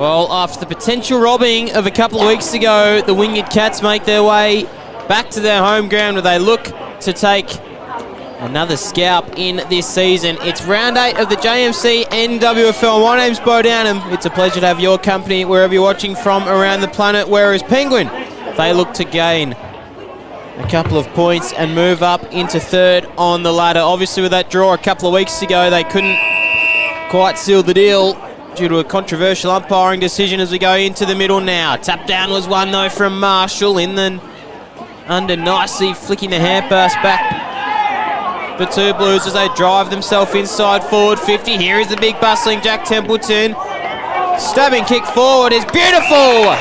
Well, after the potential robbing of a couple of weeks ago, the Wynyard Cats make their way back to their home ground where they look to take another scalp in this season. It's round 8 of the JMC NWFL. My name's Bo Downham. It's a pleasure to have your company wherever you're watching from around the planet. Whereas Penguin, they look to gain a couple of points and move up into third on the ladder. Obviously with that draw a couple of weeks ago, they couldn't quite seal the deal due to a controversial umpiring decision as we go into the middle now. Tap down was one though from Marshall in the under nicely flicking the hand pass back. The two Blues as they drive themselves inside forward 50. Here is the big bustling Jack Templeton. Stabbing kick forward is beautiful.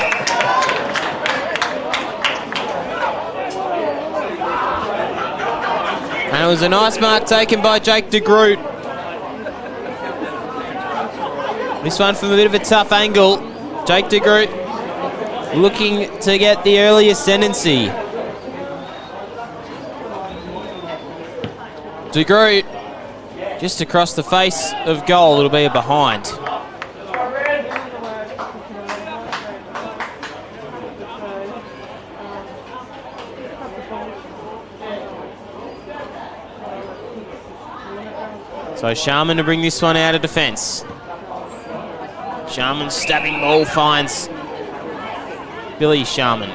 And it was a nice mark taken by Jake de Groot. This one from a bit of a tough angle. Jake de Groot looking to get the early ascendancy. De Groot just across the face of goal. It'll be a behind. So Sharman to bring this one out of defence. Sharman's stabbing ball finds Billy Sharman.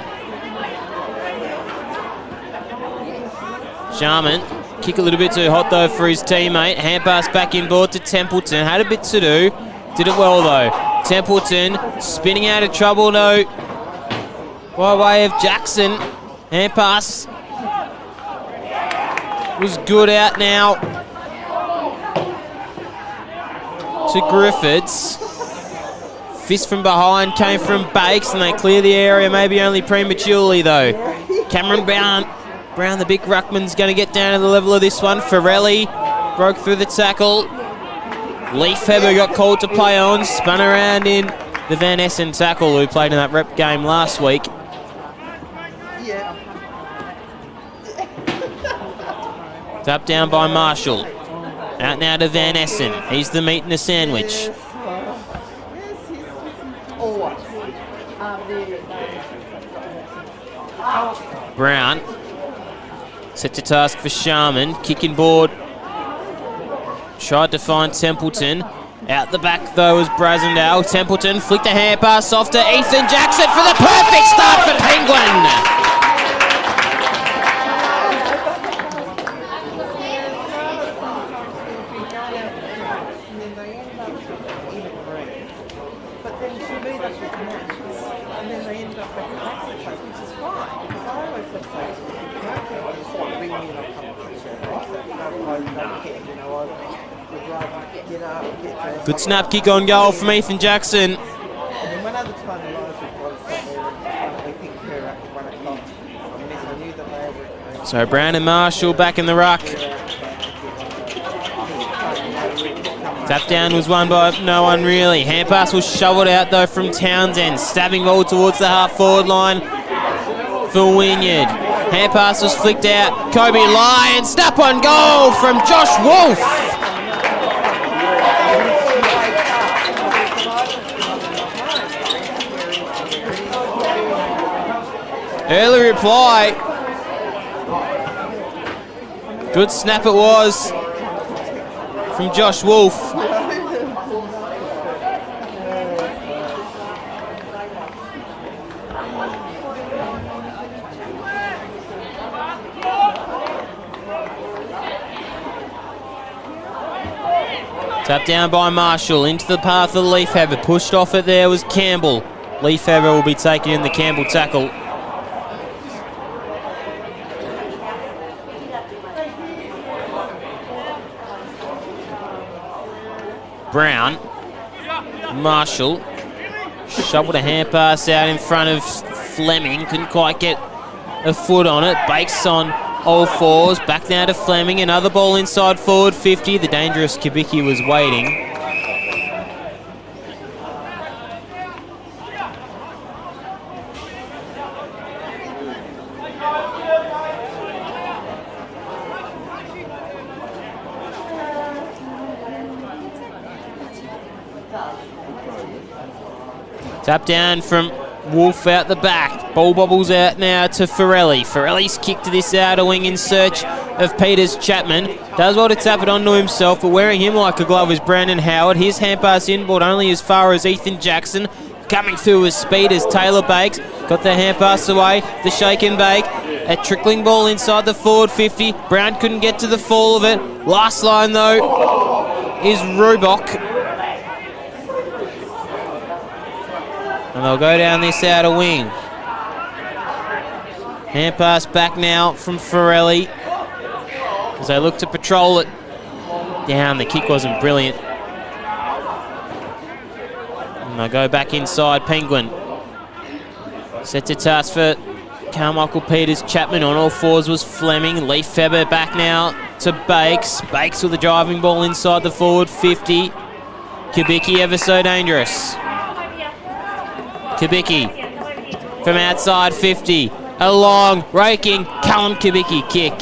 Sharman, kick a little bit too hot though for his teammate. Hand pass back inboard to Templeton. Had a bit to do. Did it well though. Templeton spinning out of trouble though by way of Jackson. Hand pass was good out now to Griffiths. Fist from behind came from Bakes and they clear the area, maybe only prematurely though. Cameron Brown, the big ruckman's going to get down to the level of this one. Farrelly broke through the tackle. Leifheber got called to play on, spun around in the Van Essen tackle who played in that rep game last week. Tap down by Marshall. Out now to Van Essen. He's the meat in the sandwich. Brown set to task for Sharman. Kicking board. Tried to find Templeton. Out the back though was Brasendale. Templeton flicked a hand pass off to Ethan Jackson for the perfect start for Penguin. Good snap kick on goal from Ethan Jackson. So Brown and Marshall back in the ruck. Tap down was won by no one really. Hand pass was shoveled out though from Townsend. Stabbing ball towards the half forward line for Wynyard. Hand pass was flicked out. Kobe Lyon, snap on goal from Josh Wolfe. Early reply. Good snap it was from Josh Wolfe. Tap down by Marshall into the path of Leifheber. Pushed off it there was Campbell. Leifheber will be taking in the Campbell tackle. Brown, Marshall, shoveled a hand pass out in front of Fleming, couldn't quite get a foot on it. Bakes on all fours, back now to Fleming, another ball inside forward 50. The dangerous Kibiki was waiting. Tap down from Wolf out the back. Ball bobbles out now to Forelli. Forelli's kick to this outer wing in search of Peters Chapman. Does well to tap it onto himself, but wearing him like a glove is Brandon Howard. His hand pass inboard only as far as Ethan Jackson. Coming through with speed as Taylor Bakes. Got the hand pass away. The shake and bake. A trickling ball inside the forward 50. Brown couldn't get to the fall of it. Last line though is Rubok. And they'll go down this outer wing. Hand pass back now from Forelli as they look to patrol it down. The kick wasn't brilliant. And they'll go back inside Penguin. Set to task for Carmichael Peters Chapman. On all fours was Fleming. Lefebvre back now to Bakes. Bakes with a driving ball inside the forward 50. Kubicki ever so dangerous. Kubicki from outside 50. A long, raking, Callum Kubicki kick.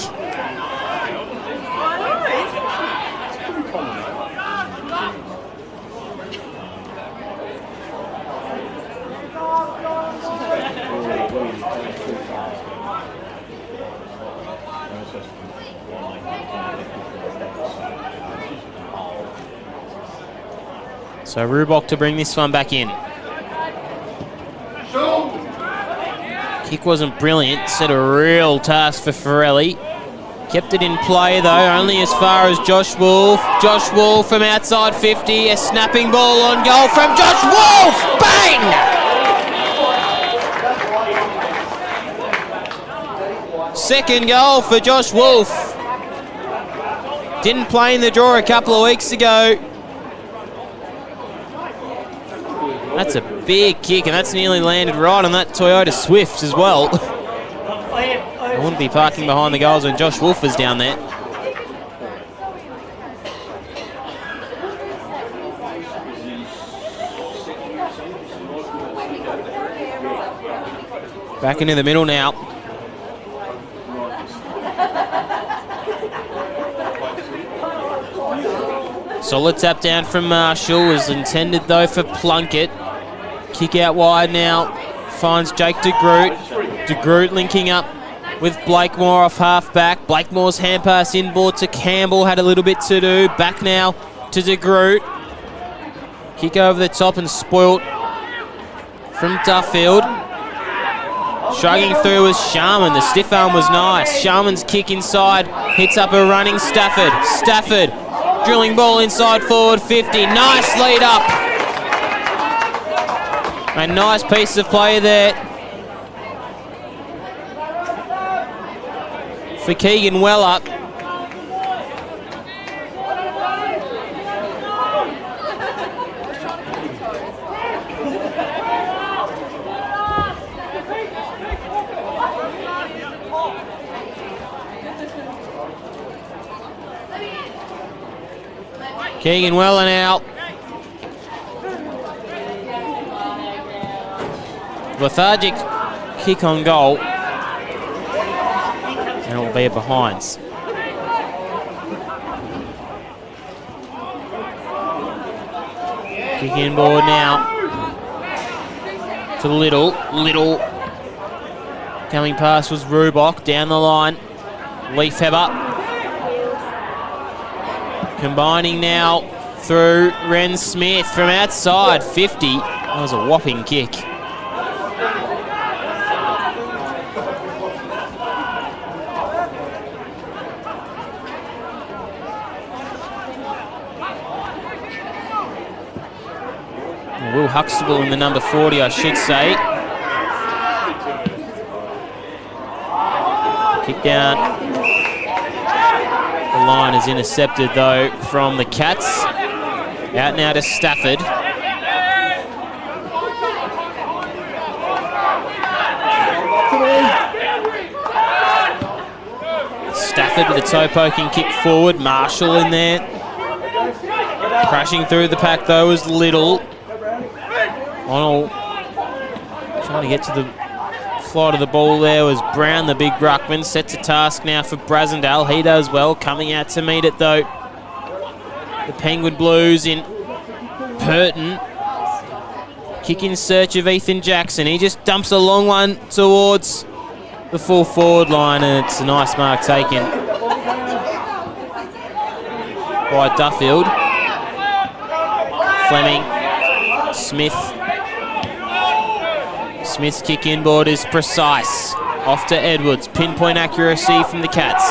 So Rubok to bring this one back in. Kick wasn't brilliant, set a real task for Forelli. Kept it in play though, only as far as Josh Wolf. Josh Wolf from outside 50, a snapping ball on goal from Josh Wolf! Bang! Second goal for Josh Wolf. Didn't play in the draw a couple of weeks ago. That's a big kick, and that's nearly landed right on that Toyota Swift as well. I wouldn't be parking behind the goals when Josh Wolf was down there. Back into the middle now. Solid tap down from Marshall was intended though for Plunkett. Kick out wide now, finds Jake DeGroot. DeGroot linking up with Blakemore off half-back. Blakemore's hand pass inboard to Campbell, had a little bit to do. Back now to DeGroot. Kick over the top and spoilt from Duffield. Shrugging through was Sharman. The stiff arm was nice. Sharman's kick inside, hits up a running Stafford. Stafford, drilling ball inside forward 50. Nice lead up. A nice piece of play there for Keegan Weller. Keegan Weller now. Lethargic kick on goal. And it will be a behinds. Kick inboard now to Little. Little coming past was Rubok. Down the line, Lefebvre. Combining now through Ren Smith from outside 50. That was a whopping kick. Will Huxtable in the number 40, I should say. Kick down. The line is intercepted though from the Cats. Out now to Stafford. Stafford with a toe poking kick forward. Marshall in there. Crashing through the pack though was Little. O'Neill trying to get to the flight of the ball there was Brown, the big ruckman. Set to task now for Brasendale. He does well, coming out to meet it though. The Penguin Blues in Purton. Kick in search of Ethan Jackson. He just dumps a long one towards the full forward line, and it's a nice mark taken by Duffield. Fleming. Smith. Smith's kick inboard is precise. Off to Edwards. Pinpoint accuracy from the Cats.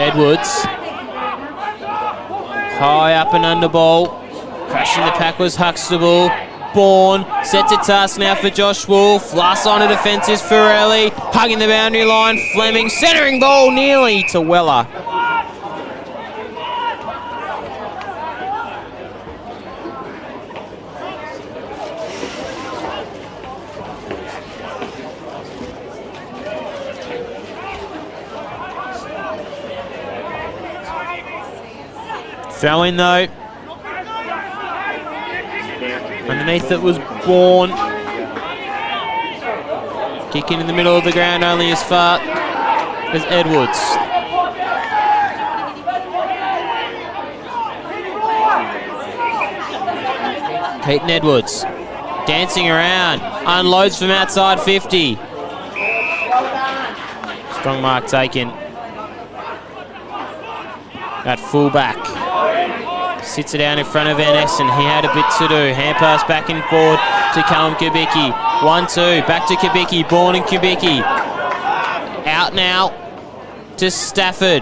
Edwards. High up and under ball. Crashing the pack was Huxtable. Bourne set to task now for Josh Wolf. Last line of defence is Ferrelli. Hugging the boundary line. Fleming centering ball nearly to Weller. Throw in though. Underneath it was Bourne. Kicking in the middle of the ground only as far as Edwards. Peyton Edwards dancing around. Unloads from outside 50. Strong mark taken. At full-back. Sits it down in front of Van Essen. He had a bit to do. Hand pass back and forward to Callum Kubicki. 1-2. Back to Kubicki. Bourne and Kubicki. Out now to Stafford.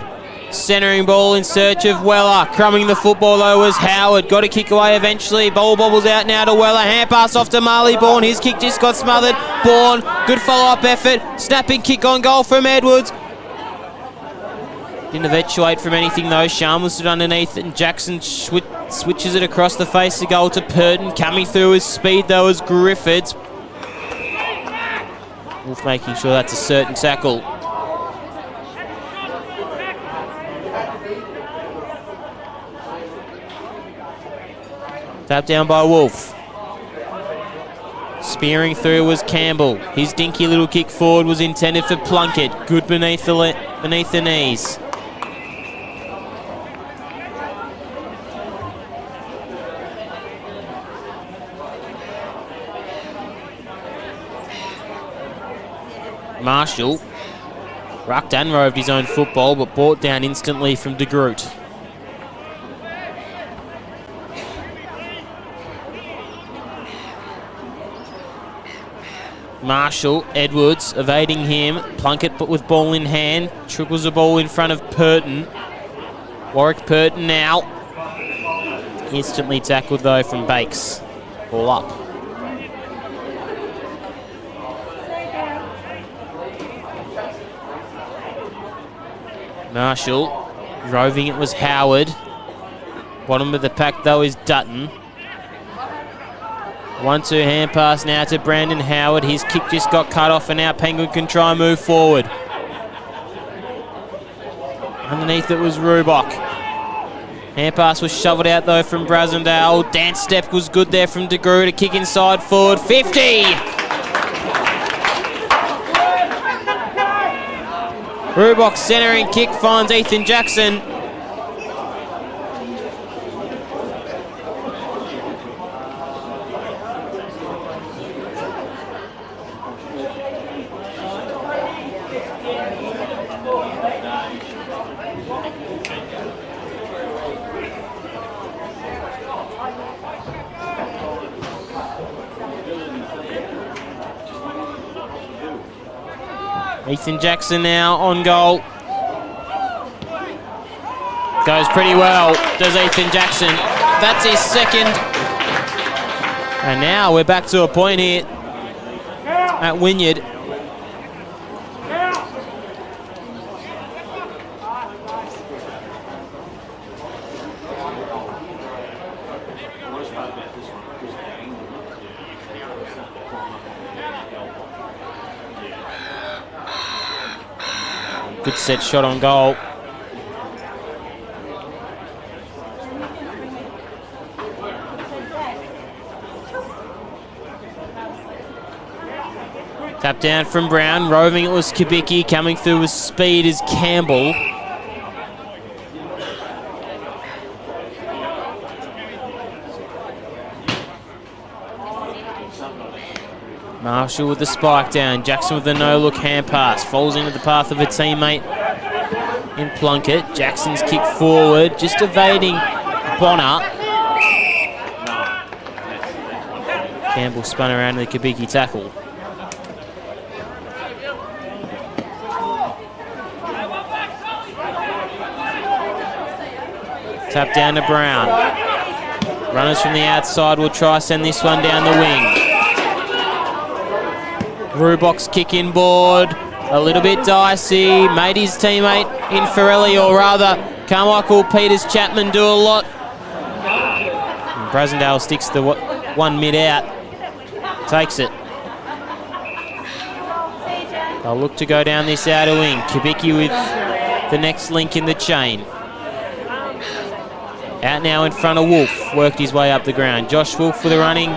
Centering ball in search of Weller. Crumbing the football though was Howard. Got a kick away eventually. Ball bobbles out now to Weller. Hand pass off to Marley Bourne. His kick just got smothered. Bourne. Good follow-up effort. Snapping kick on goal from Edwards. Didn't eventuate from anything though. Sharma stood underneath it and Jackson switches it across the face of goal to Purton. Coming through his speed though is Griffiths. Wolf making sure that's a certain tackle. Tap down by Wolf. Spearing through was Campbell. His dinky little kick forward was intended for Plunkett. Good beneath the knees. Marshall rucked and roved his own football, but brought down instantly from De Groot. Marshall, Edwards evading him. Plunkett but with ball in hand. Triples the ball in front of Purton. Warwick Purton now. Instantly tackled though from Bakes. Ball up. Marshall, roving it was Howard. Bottom of the pack though is Dutton. 1-2 hand pass now to Brandon Howard. His kick just got cut off and now Penguin can try and move forward. Underneath it was Rubach. Hand pass was shoveled out though from Brasendale. Dance step was good there from De Groot. A kick inside forward. 50! Rubach centering kick finds Ethan Jackson. Ethan Jackson now on goal. Goes pretty well, does Ethan Jackson. That's his second. And now we're back to a point here at Wynyard. Good set shot on goal. Tap down from Brown. Roving it was Kubicki. Coming through with speed is Campbell. Marshall with the spike down. Jackson with the no-look hand pass. Falls into the path of a teammate in Plunkett. Jackson's kick forward, just evading Bonner. Campbell spun around to the Kubicki tackle. Tap down to Brown. Runners from the outside will try send this one down the wing. Rubok's kick inboard, a little bit dicey. Made his teammate in Farrelly, or rather Carmichael Peters Chapman, do a lot. And Brasendale sticks the one mid out, takes it. They'll look to go down this outer wing. Kubicki with the next link in the chain. Out now in front of Wolf, worked his way up the ground. Josh Wolf with the running.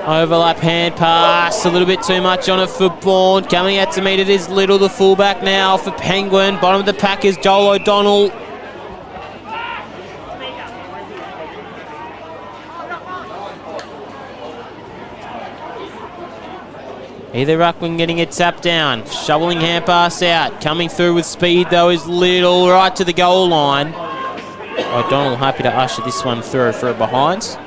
Overlap hand pass, a little bit too much on it for Bourne. Coming out to meet it is Little, the fullback now for Penguin. Bottom of the pack is Joel O'Donnell. Either ruckman getting a tap down. Shoveling hand pass out. Coming through with speed though is Little, right to the goal line. O'Donnell happy to usher this one through for a behind.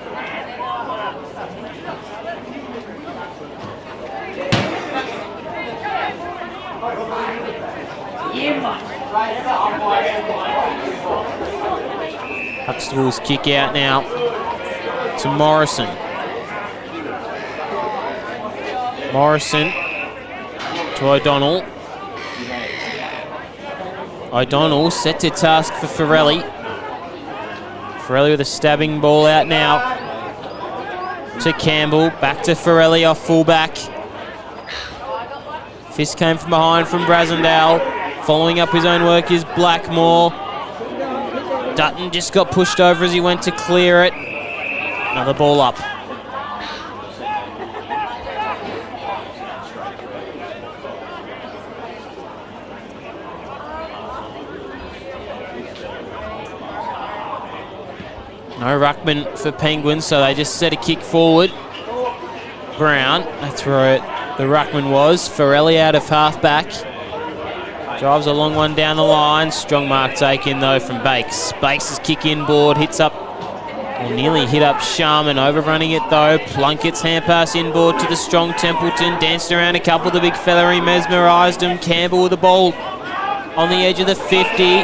Huxtable's kick out now to Morrison. Morrison to O'Donnell. O'Donnell set to task for Farrelly. Farrelly with a stabbing ball out now to Campbell. Back to Farrelly off fullback. Fist came from behind from Brasendale. Following up his own work is Blackmore. Dutton just got pushed over as he went to clear it. Another ball up. No ruckman for Penguins, so they just set a kick forward. Brown, that's where the ruckman was. Farrelly out of halfback. Drives a long one down the line. Strong mark taken though from Bakes. Bakes' kick inboard, hits up, or nearly hit up Sharman. Overrunning it though. Plunkett's hand pass inboard to the strong Templeton. Danced around a couple of the big fella, he mesmerised him. Campbell with the ball on the edge of the 50.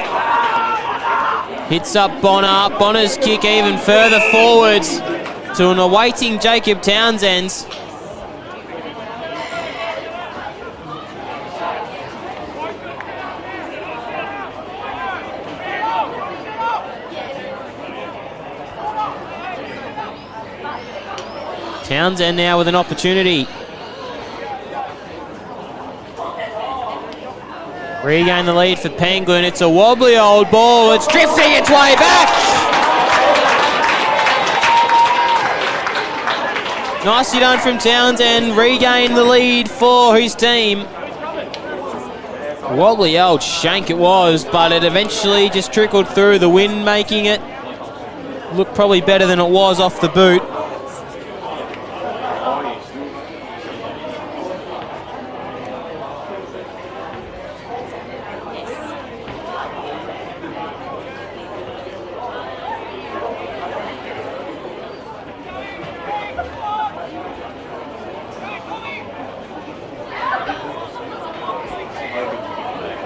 Hits up Bonner. Bonner's kick even further forwards to an awaiting Jacob Townsend. Townsend now with an opportunity. Regain the lead for Penguin. It's a wobbly old ball. It's drifting its way back. Nicely done from Townsend. Regain the lead for his team. Wobbly old shank it was, but it eventually just trickled through, the wind making it look probably better than it was off the boot.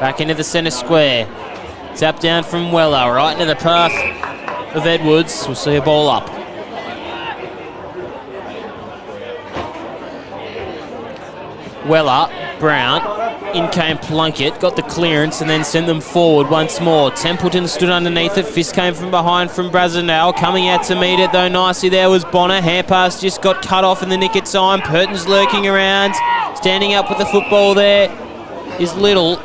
Back into the centre square. Tap down from Weller, right into the path of Edwards. We'll see a ball up. Weller, Brown, in came Plunkett, got the clearance and then sent them forward once more. Templeton stood underneath it. Fist came from behind from Brasendale. Coming out to meet it though nicely there was Bonner. Hand pass just got cut off in the nick of time. Purton's lurking around. Standing up with the football there is Little.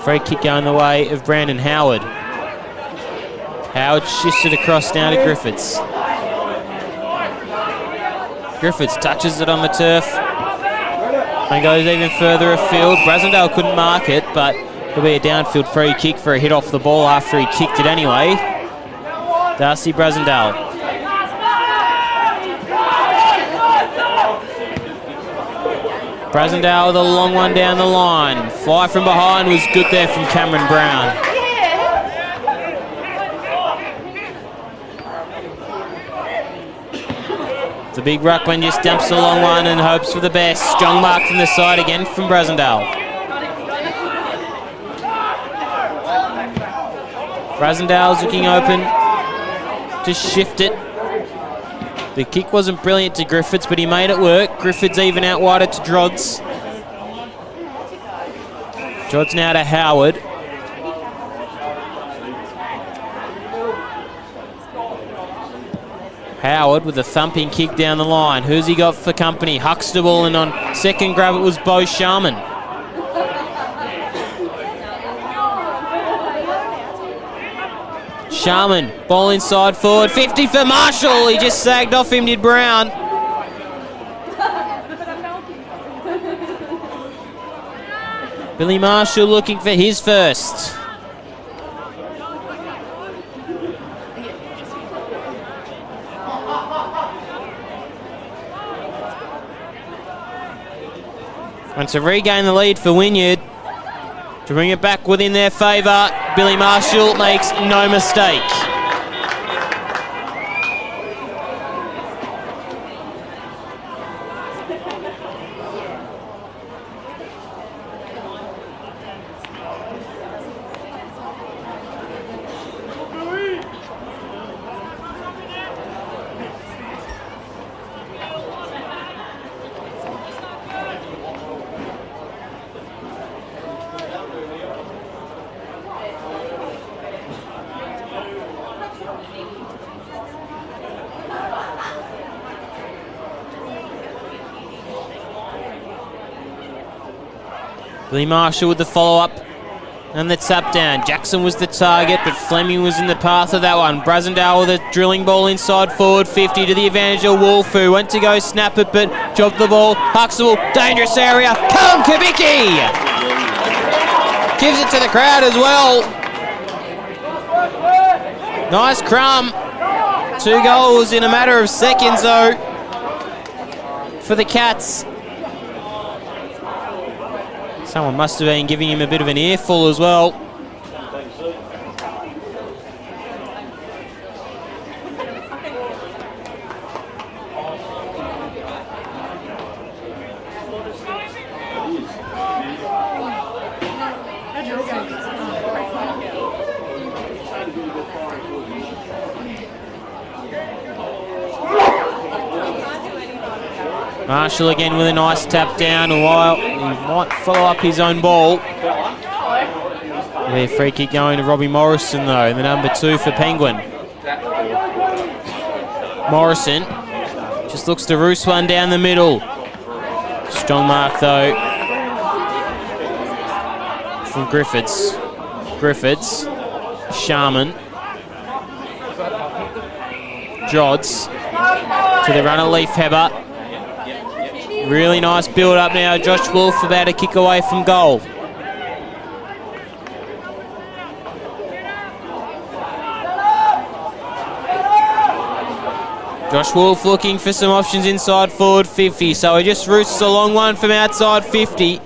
Free kick going the way of Brandon Howard. Howard shifts it across now to Griffiths. Griffiths touches it on the turf and goes even further afield. Brasendale couldn't mark it, but it'll be a downfield free kick for a hit off the ball after he kicked it anyway. Darcy Brasendale. Brasendale with a long one down the line. Fly from behind was good there from Cameron Brown. The big ruckman just dumps the long one and hopes for the best. Strong mark from the side again from Brasendale. Brasendale's looking open. Just shift it. The kick wasn't brilliant to Griffiths, but he made it work. Griffiths even out wider to Drodds. Drodds now to Howard. Howard with a thumping kick down the line. Who's he got for company? Huxtable, and on second grab it was Bo Sharman. Sharman, ball inside forward, 50 for Marshall. He just sagged off him, did Brown. Billy Marshall looking for his first. And to regain the lead for Wynyard, to bring it back within their favour, Billy Marshall makes no mistake. Billy Marshall with the follow-up and the tap down. Jackson was the target, but Fleming was in the path of that one. Brasendale with a drilling ball inside forward, 50 to the advantage of Wolfu. Went to go snap it, but dropped the ball. Huxtable, dangerous area. Callum Kubicki gives it to the crowd as well. Nice crumb. 2 goals in a matter of seconds, though, for the Cats. Someone must have been giving him a bit of an earful as well. Marshall again with a nice tap down, while he might follow up his own ball. Their free kick going to Robbie Morrison, though, the number 2 for Penguin. Morrison just looks to roost one down the middle. Strong mark, though, from Griffiths. Griffiths, Sharman, Drodds to the runner, Leaf Hebber. Really nice build up now. Josh Wolf about to kick away from goal. Josh Wolf looking for some options inside forward 50, so he just roosts a long one from outside 50.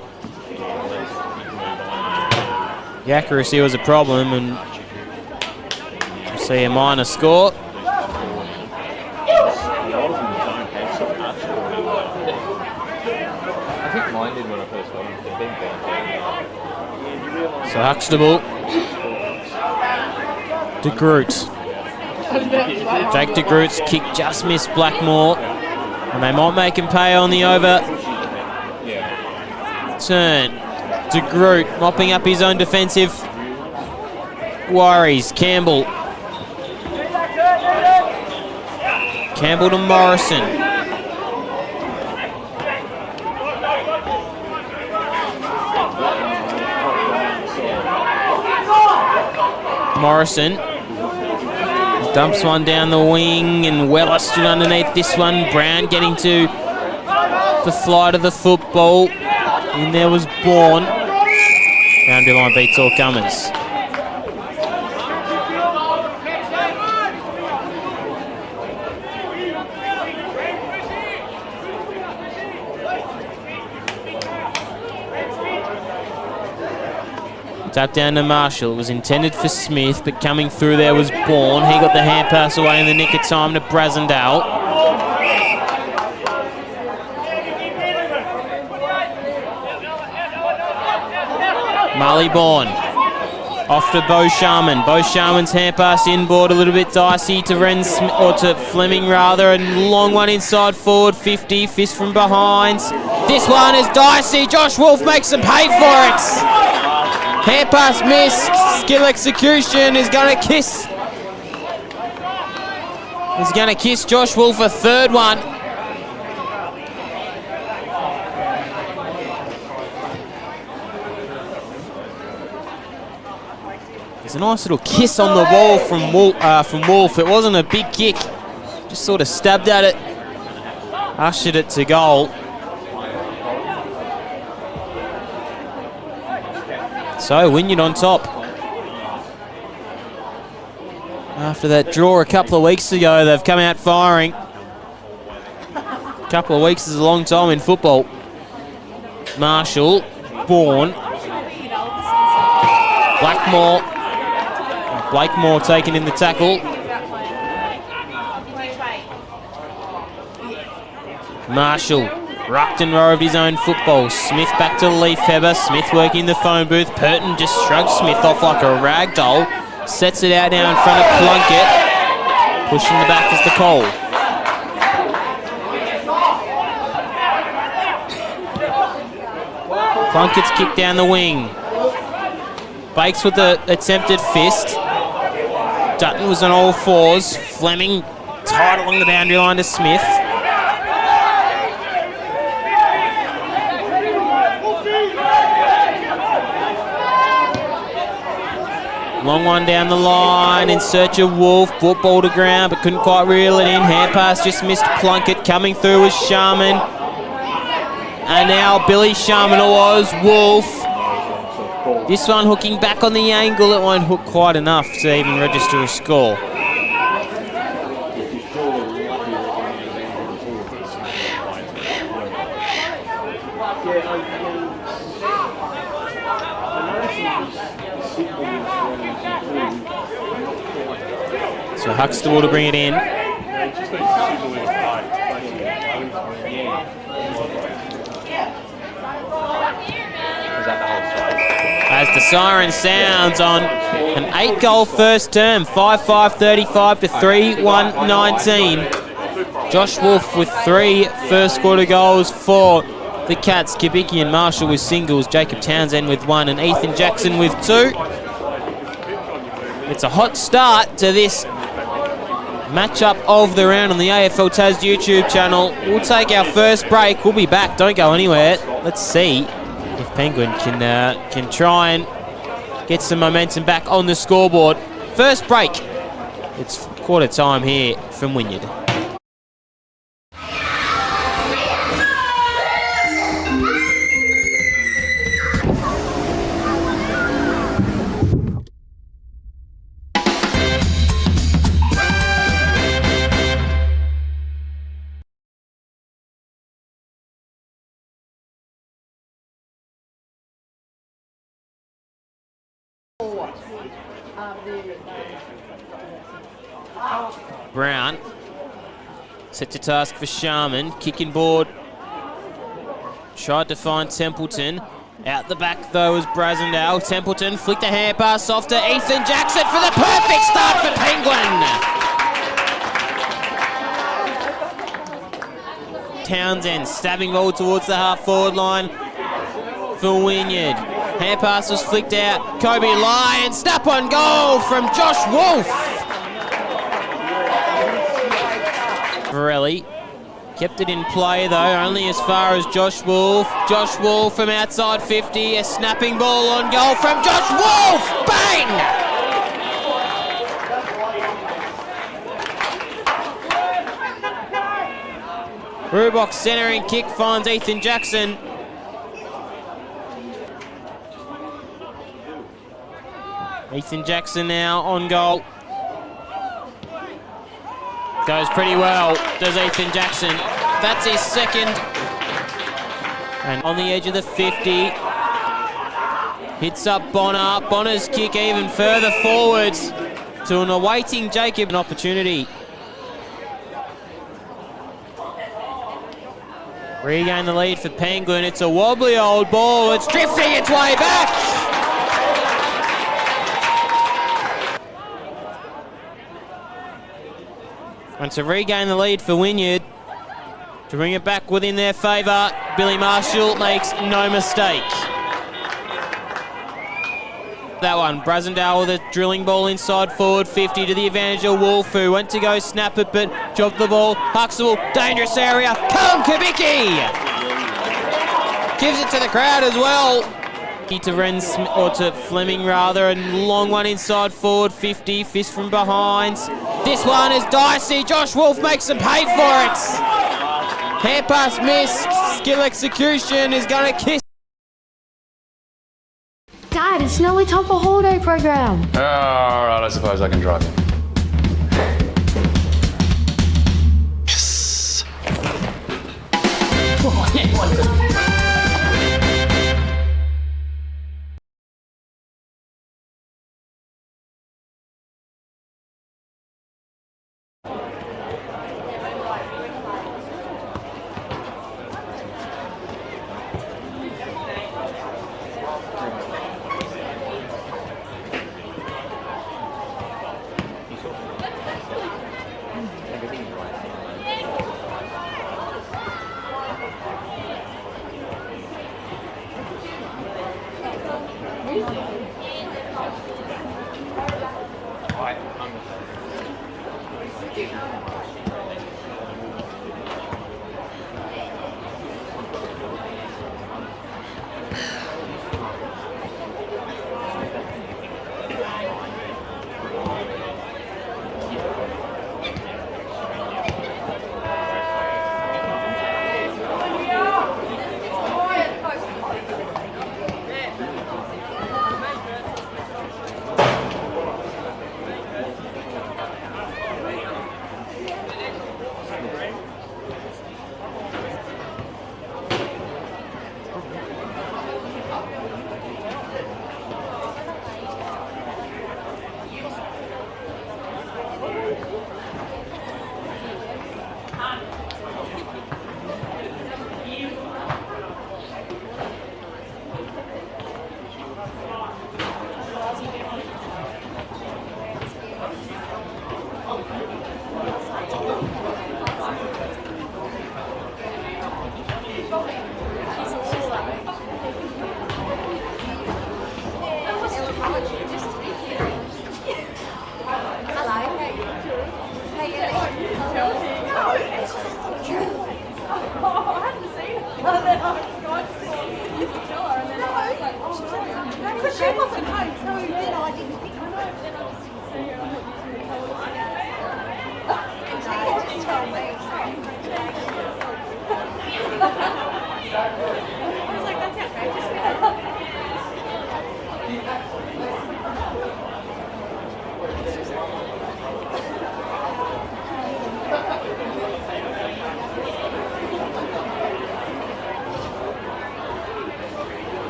The accuracy was a problem, and we'll see a minor score. So Huxtable, De Groot. Jake De Groot's kick just missed Blackmore, and they might make him pay on the over turn. De Groot mopping up his own defensive worries. Campbell. Campbell to Morrison. Morrison dumps one down the wing, and Weller stood underneath this one. Brown getting to the flight of the football. In there was Bourne. Boundary line beats all comers. Tap down to Marshall. It was intended for Smith, but coming through there was Bourne. He got the hand pass away in the nick of time to Brasendale. Marley Bourne. Off to Bo Sharman. Bo Sharman's hand pass inboard, a little bit dicey to to Fleming rather, and long one inside forward 50. Fist from behind. This one is dicey. Josh Wolf makes him pay for it. Hand pass missed. Skill execution is going to kiss. He's going to kiss Josh Wolf a third one. There's a nice little kiss on the wall from Wolf. It wasn't a big kick. Just sort of stabbed at it. Ushered it to goal. So Wynyard on top. After that draw a couple of weeks ago, they've come out firing. A couple of weeks is a long time in football. Marshall, Bourne, Blakemore taken in the tackle. Marshall rucked and roved his own football. Smith back to Leafheber. Smith working the phone booth. Purton just shrugs Smith off like a rag doll. Sets it out now in front of Plunkett. Pushing the back is the call. Plunkett's kick down the wing. Bakes with the attempted fist. Dutton was on all fours. Fleming tight along the boundary line to Smith. Long one down the line in search of Wolf. Brought ball to ground but couldn't quite reel it in. Hand pass just missed Plunkett. Coming through was Sharman. And now Billy Sharman it was. Wolf. This one hooking back on the angle. It won't hook quite enough to even register a score. So Huxtable to bring it in. As the siren sounds on an 8-goal first term, 5-5-35 to 3-1-19. Josh Wolf with 3 first quarter goals for the Cats. Kibiki and Marshall with singles, Jacob Townsend with 1 and Ethan Jackson with 2. It's a hot start to this matchup of the round on the AFL Tas YouTube channel. We'll take our first break. We'll be back. Don't go anywhere. Let's see if Penguin can try and get some momentum back on the scoreboard. First break. It's quarter time here from Wynyard. Brown set to task for Sharman. Kicking board. Tried to find Templeton. Out the back though was Brasendale. Templeton flicked a hand pass off to Ethan Jackson for the perfect start for Penguin. Townsend stabbing ball towards the half forward line for Wynyard. Hand pass was flicked out. Kobe Lyon, snap on goal from Josh Wolf. Varelli kept it in play though, only as far as Josh Wolf. Josh Wolf from outside 50, a snapping ball on goal from Josh Wolf. Bang! Rubok centering kick finds Ethan Jackson. Ethan Jackson now on goal. Goes pretty well, does Ethan Jackson. That's his second. And on the edge of the 50. Hits up Bonner. Bonner's kick even further forwards to an awaiting Jacob. An opportunity. Regain the lead for Penguin. It's a wobbly old ball. It's drifting its way back. And to regain the lead for Wynyard. To bring it back within their favour, Billy Marshall makes no mistake. That one, Brasendale with a drilling ball inside forward 50 to the advantage of Wolf, who went to go snap it but dropped the ball. Huxtable, dangerous area. Callum Kubicki gives it to the crowd as well. To Fleming rather, and long one inside forward 50, fist from behind. This one is dicey. Josh Wolf makes them pay for it. Hair pass missed. Skill execution is going to kiss. Dad, it's nearly time for holiday program. All right, I suppose I can drive you. Yes.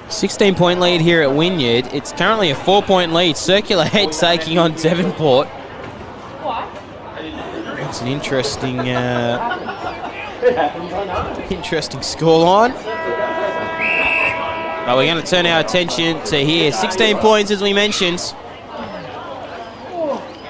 .16 lead here at Wynyard. It's currently a 4-point lead. Circular Head taking on Devonport. It's an interesting, interesting scoreline. But we're going to turn our attention to here. 16 points, as we mentioned.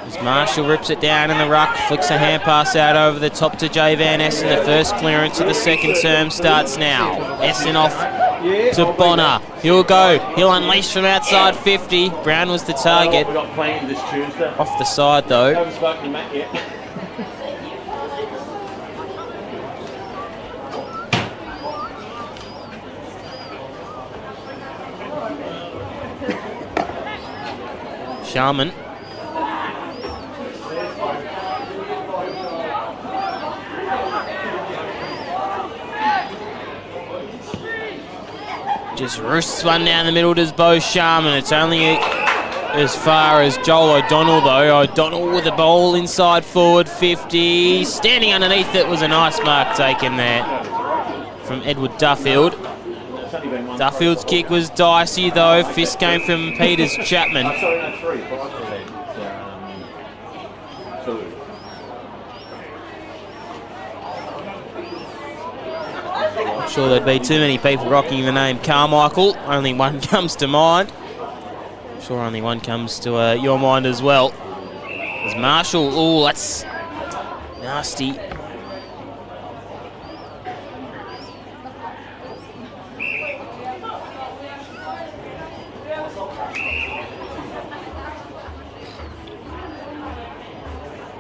As Marshall rips it down in the ruck, flicks a hand pass out over the top to Jay Van Essen. The first clearance of the second term starts now. Essen off to Bonner. He'll go. He'll unleash from outside 50. Brown was the target. We got playing this Tuesday. Off the side though. Haven't spoken to Matt yet. Sharman. Just roosts one down the middle, does Bo Sharman. It's only as far as Joel O'Donnell, though. O'Donnell with the ball inside forward 50. Standing underneath it was a nice mark taken there from Edward Duffield. Duffield's kick was dicey, though. Fist came from Peters Chapman. Not sure there'd be too many people rocking the name Carmichael. Only one comes to mind. Sure, only one comes to your mind as well. There's Marshall. Oh, that's nasty.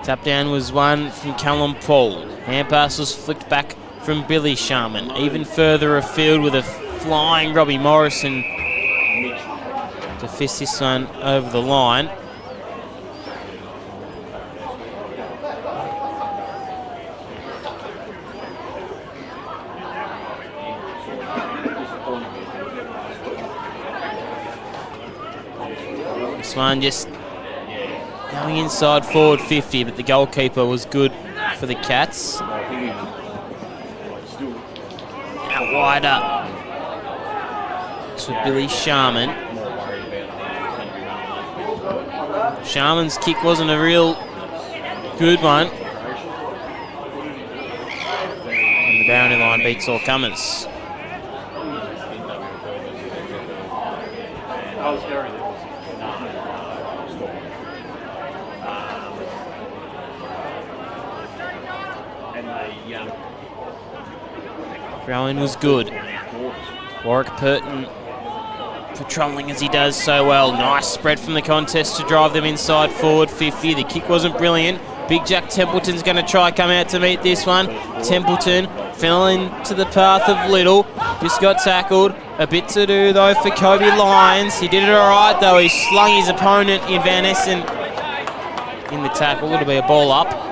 Tap down was one from Callum Paul. Hand pass was flicked back from Billy Sharman. Even further afield with a flying Robbie Morrison to fist this one over the line. This one just going inside forward 50, but the goalkeeper was good for the Cats. Out wider to Billy Sharman. Sharman's kick wasn't a real good one. And the boundary line beats all comers. Throw-in was good. Warwick Purton patrolling as he does so well. Nice spread from the contest to drive them inside forward 50. The kick wasn't brilliant. Big Jack Templeton's going to try come out to meet this one. Templeton fell into the path of Little. Just got tackled. A bit to do though for Kobe Lyons. He did it all right though. He slung his opponent in Van Essen in the tackle. It'll be a ball up.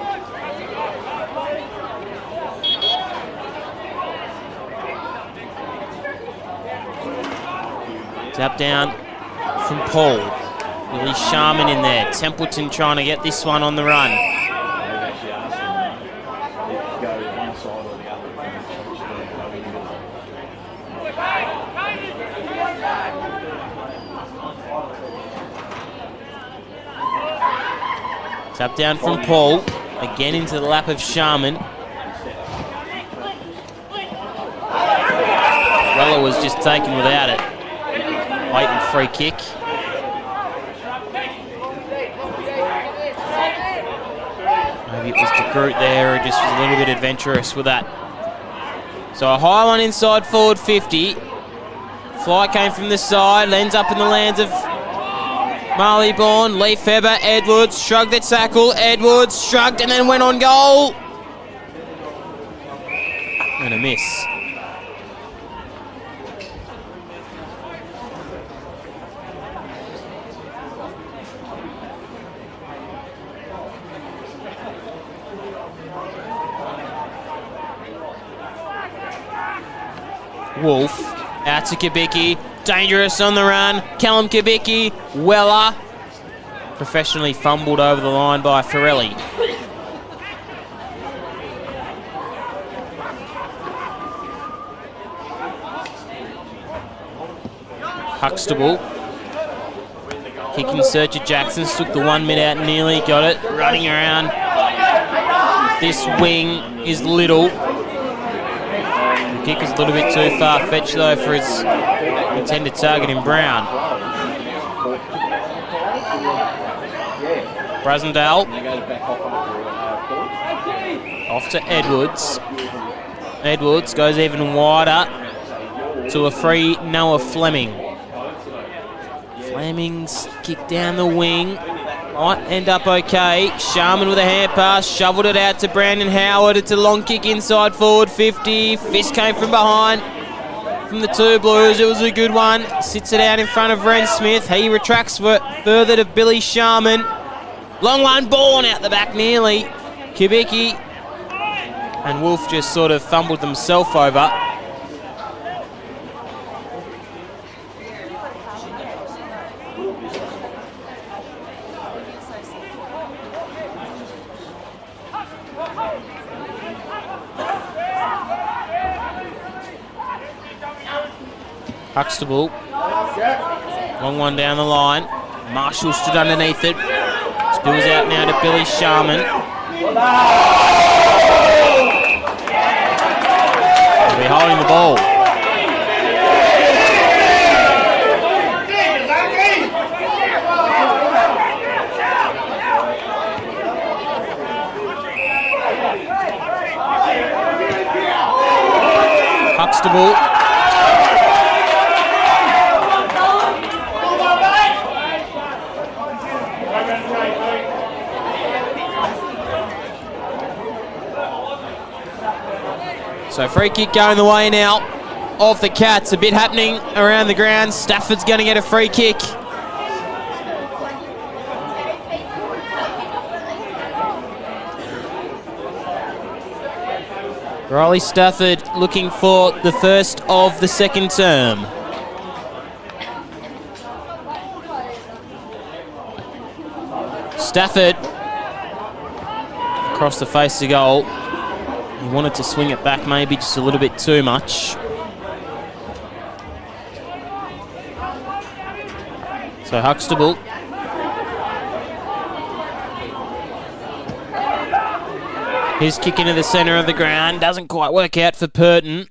Tap down from Paul. Billy Sharman in there. Templeton trying to get this one on the run. Tap down from Paul. Again into the lap of Sharman. Weller was just taken without it. Waiting free kick. Maybe it was De Groot there, who just was a little bit adventurous with that. So a high one inside forward 50. Fly came from the side, ends up in the lands of Marleybourne. Lee Feber, Edwards, shrugged the tackle. Edwards shrugged and then went on goal. And a miss. Wolf out to Kubicki, dangerous on the run. Callum Kubicki, Weller, professionally fumbled over the line by Ferrelli. Huxtable, kick in search of Jackson, took the 1 minute out nearly, got it, running around. This wing is Little. Kick is a little bit too far-fetched though for its intended target in Brown. Brasendale off to Edwards. Edwards goes even wider to a free Noah Fleming. Fleming's kick down the wing. Might end up okay. Sharman with a hand pass, shoveled it out to Brandon Howard. It's a long kick inside forward 50. Fist came from behind from the two Blues. It was a good one. Sits it out in front of Ren Smith. He retracts further to Billy Sharman. Long one, born out the back nearly. Kubicki and Wolf just sort of fumbled themselves over. Huxtable. Long one down the line. Marshall stood underneath it. Spills out now to Billy Sharman. He'll be holding the ball. Huxtable. So free kick going the way now of the Cats. A bit happening around the ground. Stafford's going to get a free kick. Riley Stafford looking for the first of the second term. Stafford across the face of goal. He wanted to swing it back maybe just a little bit too much. So Huxtable. His kick into the centre of the ground doesn't quite work out for Purton.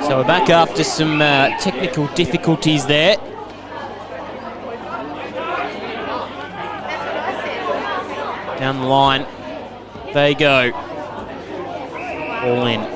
So we're back after some technical difficulties there. Down the line, they go. All in.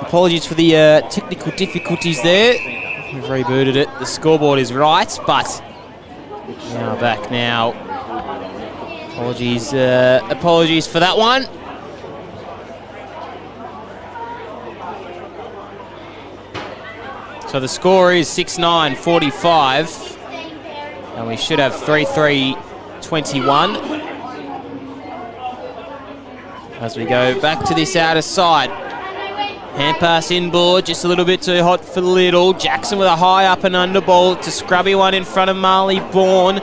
Apologies for the technical difficulties there. We've rebooted it. The scoreboard is right, but now back now. Apologies for that one. So the score is 6-9-45, and we should have 3-3-21 as we go back to this outer side. Hand pass inboard, just a little bit too hot for Little. Jackson with a high up and under ball. It's a scrubby one in front of Marley Bourne.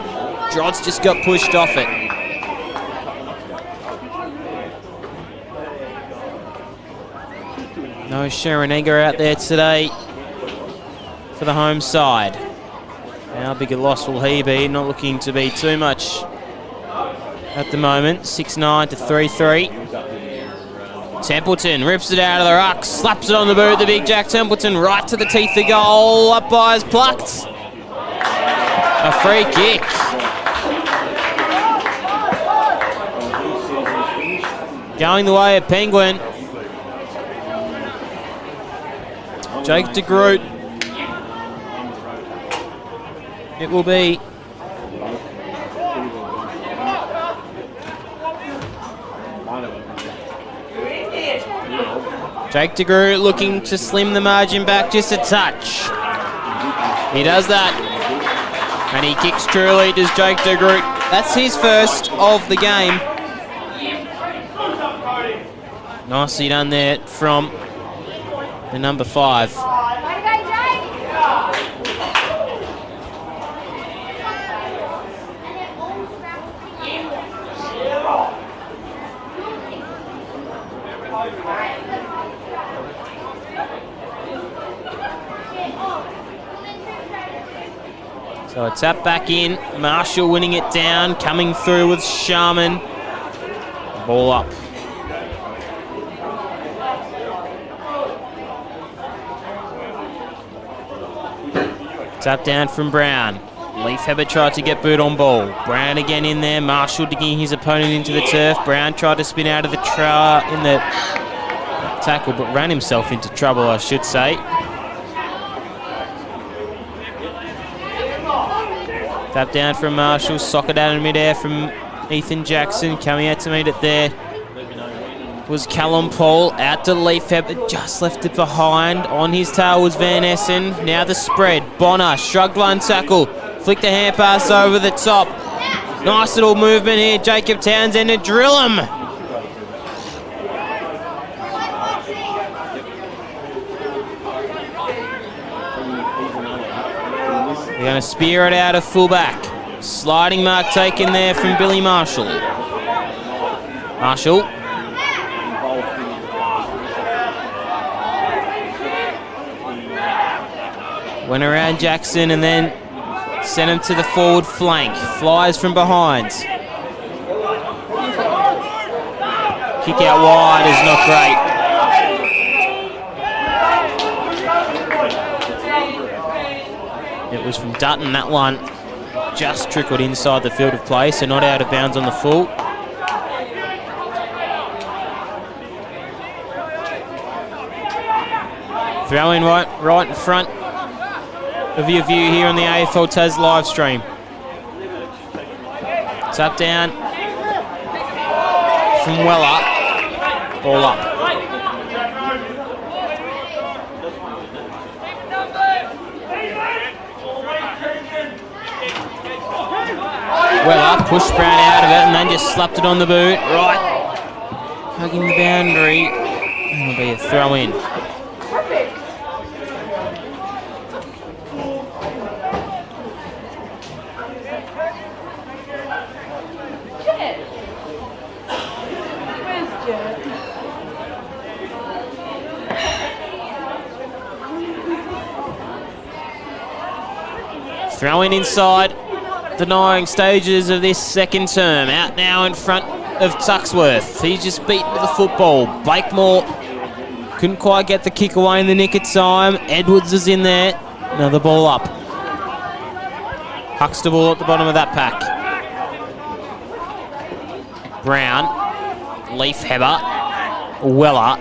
Drods just got pushed off it. No Sharonega out there today for the home side. How big a loss will he be? Not looking to be too much at the moment. 6-9 to 3-3. Templeton rips it out of the ruck, slaps it on the boot. The big Jack Templeton right to the teeth of goal. Up by his plucked. A free kick. Going the way of Penguin. Jake de Groot. It will be. Jake de Groot looking to slim the margin back just a touch. He does that. And he kicks truly, does Jake de Groot. That's his first of the game. Nicely done there from the number 5. So a tap back in. Marshall winning it down, coming through with Sharman. Ball up. Tap down from Brown. Leaf Hebert tried to get boot on ball. Brown again in there. Marshall digging his opponent into the turf. Brown tried to spin out of the tackle, but ran himself into trouble, I should say. Tap down from Marshall. Socket out in midair from Ethan Jackson. Coming out to meet it there was Callum Paul. Out to Leaf Hebert. Just left it behind. On his tail was Van Essen. Now the spread. Bonner shrugged one tackle. Flicked the hand pass over the top. Nice little movement here. Jacob Townsend to drill him. They're going to spear it out of fullback. Sliding mark taken there from Billy Marshall. Marshall. Went around Jackson and then sent him to the forward flank. Flies from behind. Kick out wide is not great. It was from Dutton, that one. Just trickled inside the field of play, so not out of bounds on the full. Throw in right in front of your view here on the AFL Tas live stream. Tap down from Weller. Ball up. Weller pushed Brown out of it and then just slapped it on the boot. Right. Hugging the boundary. It'll be a throw in. Throwing inside the dying stages of this second term. Out now in front of Tuxworth. He's just beaten with the football. Blakemore couldn't quite get the kick away in the nick of time. Edwards is in there. Another ball up. Huxtable at the bottom of that pack. Brown. Leaf Hebert. Weller.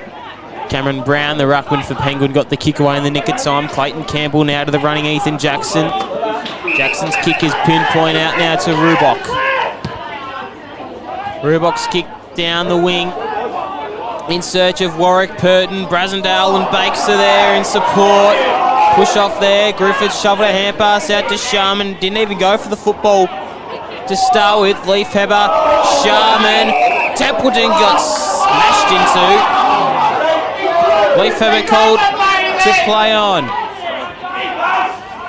Cameron Brown, the ruckman for Penguin, got the kick away in the nick of time. Clayton Campbell now to the running Ethan Jackson. Jackson's kick is pinpoint out now to Rubok. Rubok's kick down the wing in search of Warwick, Purton, Brasendale and Bakes are there in support. Push off there. Griffiths shoveled a hand pass out to Sharman. Didn't even go for the football to start with. Leaf Heber, Sharman. Templeton got smashed into. Leaf Heber called to play on.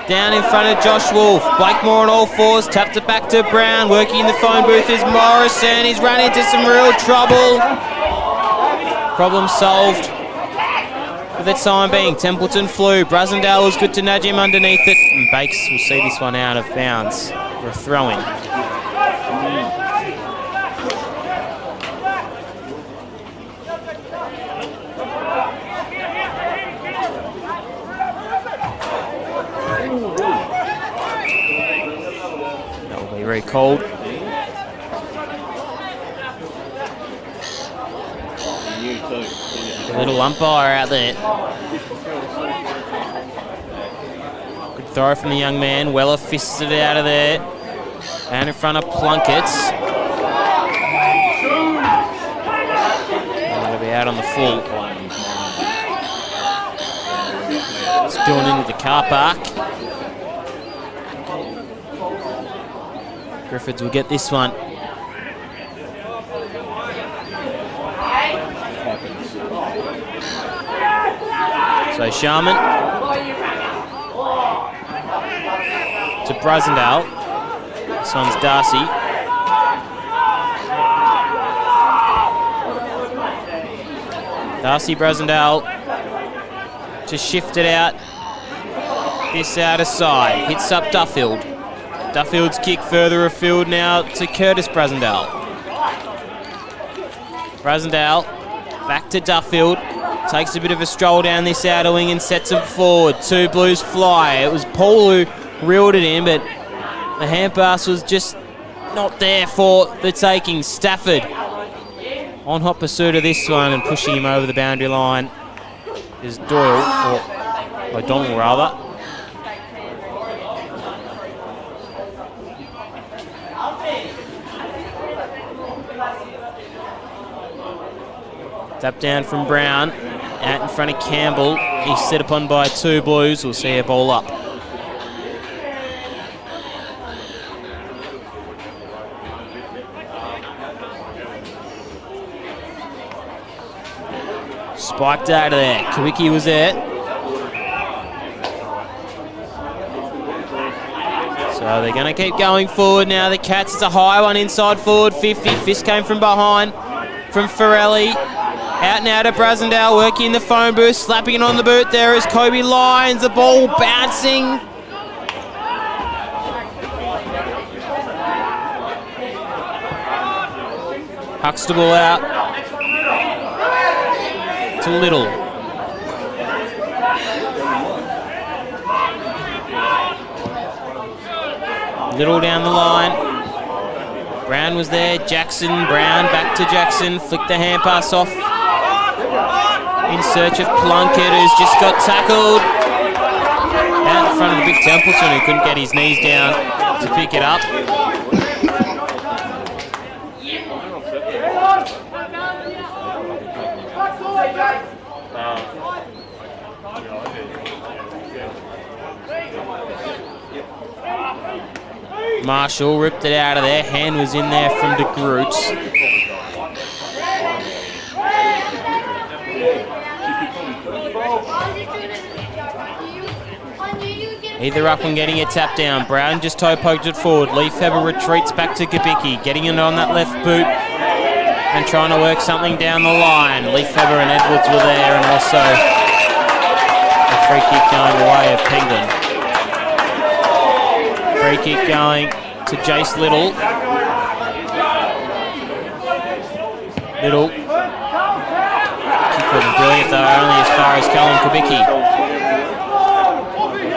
Down in front of Josh Wolf. Blakemore on all fours. Tapped it back to Brown. Working in the phone booth is Morrison. He's run into some real trouble. Problem solved for the time being. Templeton flew. Brasendale was good to nudge him underneath it. And Bakes will see this one out of bounds for a throw-in. Very cold. A little umpire out there. Good throw from the young man. Weller fisted it out of there. And in front of Plunkett's. Going to be out on the full. Spilling into the car park. Griffiths will get this one. So Sharman to Brasendale. This one's Darcy. Darcy Brasendale to shift it out. This outer side. Hits up Duffield. Duffield's kick further afield now to Curtis Brasendale. Brasendale back to Duffield. Takes a bit of a stroll down this outer wing and sets it forward. Two Blues fly. It was Paul who reeled it in, but the hand pass was just not there for the taking. Stafford on hot pursuit of this one and pushing him over the boundary line is Doyle, or O'Donnell rather. Tap down from Brown, out in front of Campbell. He's set upon by two Blues. We'll see a ball up. Spiked out of there. Kawicki was there. So they're going to keep going forward now. The Cats, it's a high one inside forward 50. Fist came from behind from Farrelly. Out now to Brasendale, working in the phone booth, slapping it on the boot. There is Kobe Lyons, the ball bouncing. Huxtable out to Little. Little down the line. Brown was there. Jackson, Brown back to Jackson. Flicked the hand pass off. In search of Plunkett, who's just got tackled. Out in front of the big Templeton, who couldn't get his knees down to pick it up. Marshall ripped it out of there. Hand was in there from De Groots. Either up and getting a tap down. Brown just toe poked it forward. Leaf Heber retreats back to Kabicki, getting it on that left boot and trying to work something down the line. Leaf Heber and Edwards were there, and also a free kick going away of Penguin. Free kick going to Jace Little. Little. Kick wasn't brilliant though, only as far as Callum Kabicki.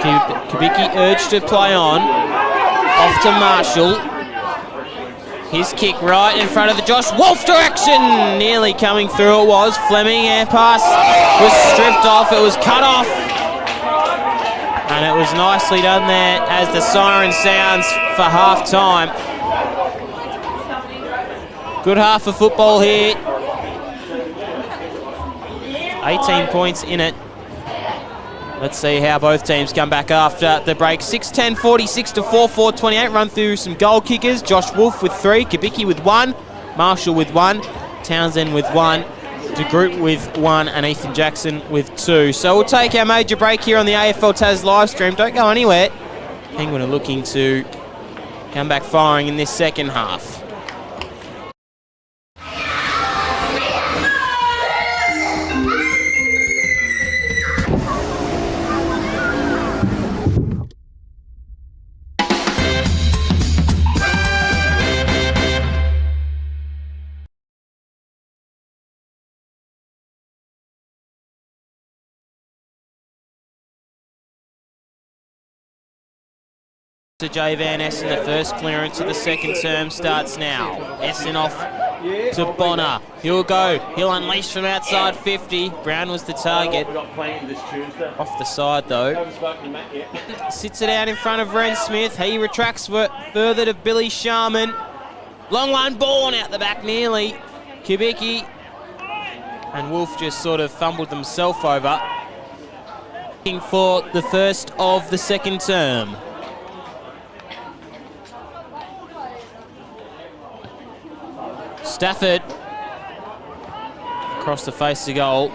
Kabicki urged to play on. Off to Marshall. His kick right in front of the Josh Wolf direction. Nearly coming through it was. Fleming, air pass was stripped off. It was cut off. And it was nicely done there as the siren sounds for half time. Good half of football here. 18 points in it. Let's see how both teams come back after the break. 6-10, 46 to 4-4, 28. Run through some goal kickers. Josh Wolf with 3, Kubicki with 1, Marshall with 1, Townsend with 1, De Groot with 1, and Ethan Jackson with 2. So we'll take our major break here on the AFL Tas live stream. Don't go anywhere. Penguin are looking to come back firing in this second half. To Jay Van Essen, the first clearance of the second term starts now. Essen off to Bonner. He'll go. He'll unleash from outside 50. Brown was the target. We've got playing this Tuesday. Off the side though. Haven't spoken to Matt yet. Sits it out in front of Ren Smith. He retracts further to Billy Sharman. Long one, ball out the back nearly. Kubicki and Wolf just sort of fumbled themselves over. Looking for the first of the second term. Stafford across the face of goal.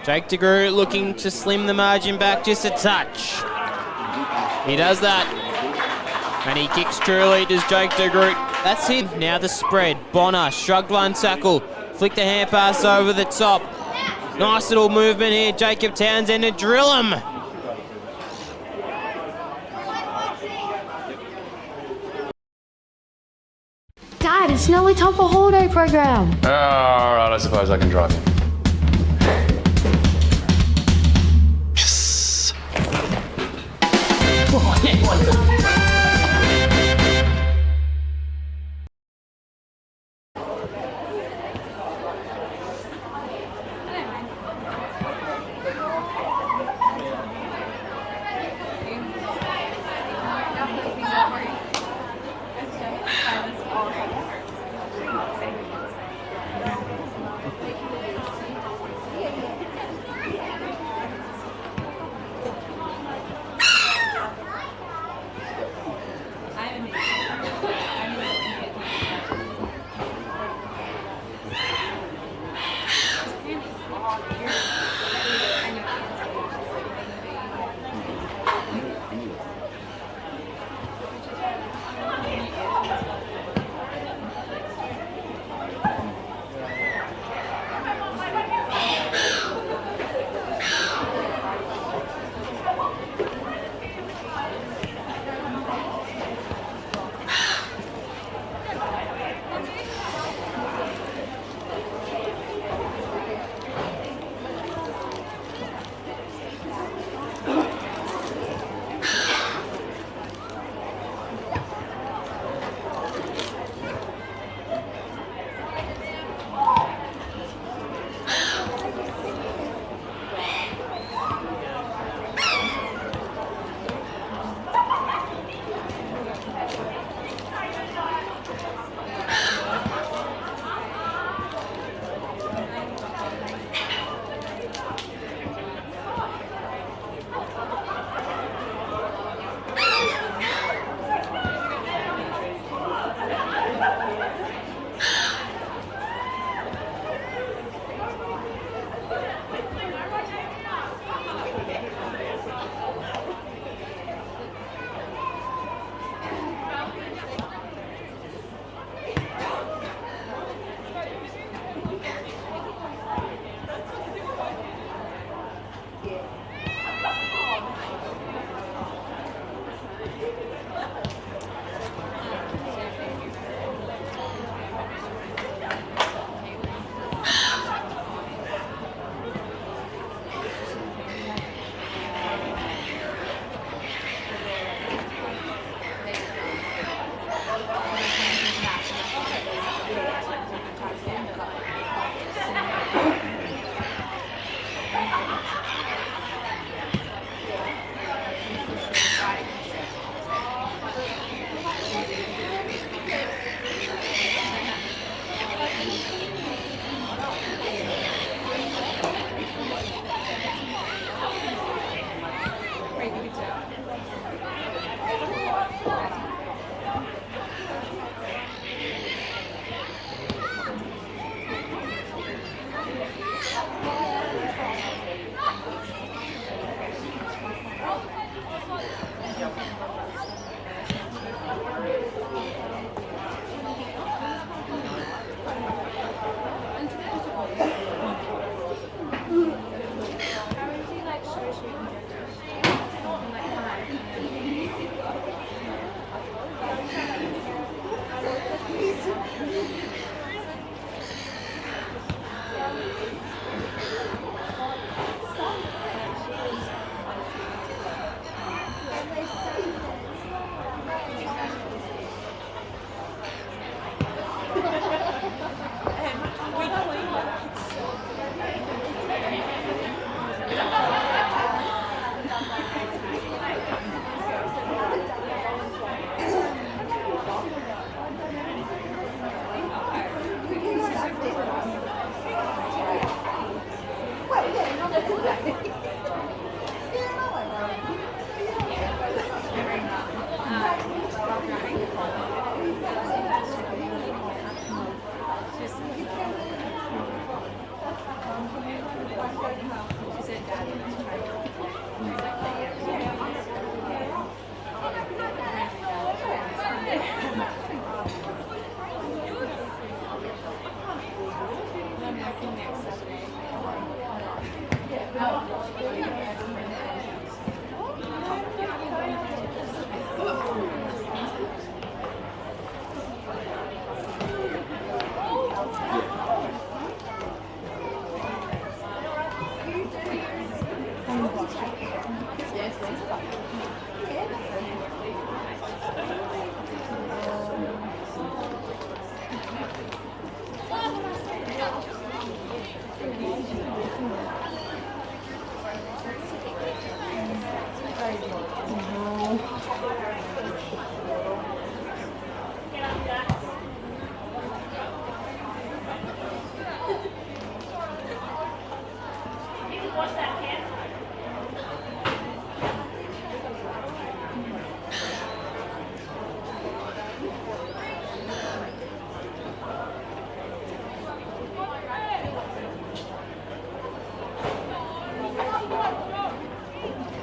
Jake De Groot looking to slim the margin back just a touch. He does that. And he kicks truly, does Jake De Groot. That's him. Now the spread. Bonner shrugged one tackle. Flicked a hand pass over the top. Nice little movement here. Jacob Townsend to drill him. Dad, it's nearly time for holiday program. All right, I suppose I can drive you.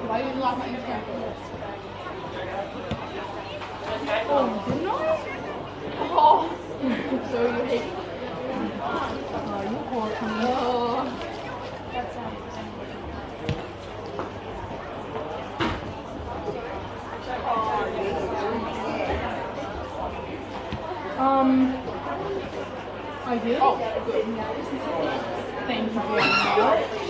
Why you lock my Instagram? Oh, didn't I? Oh, so you hate. Oh, you poor me. Oh. I did? Oh, good. Thank you very much.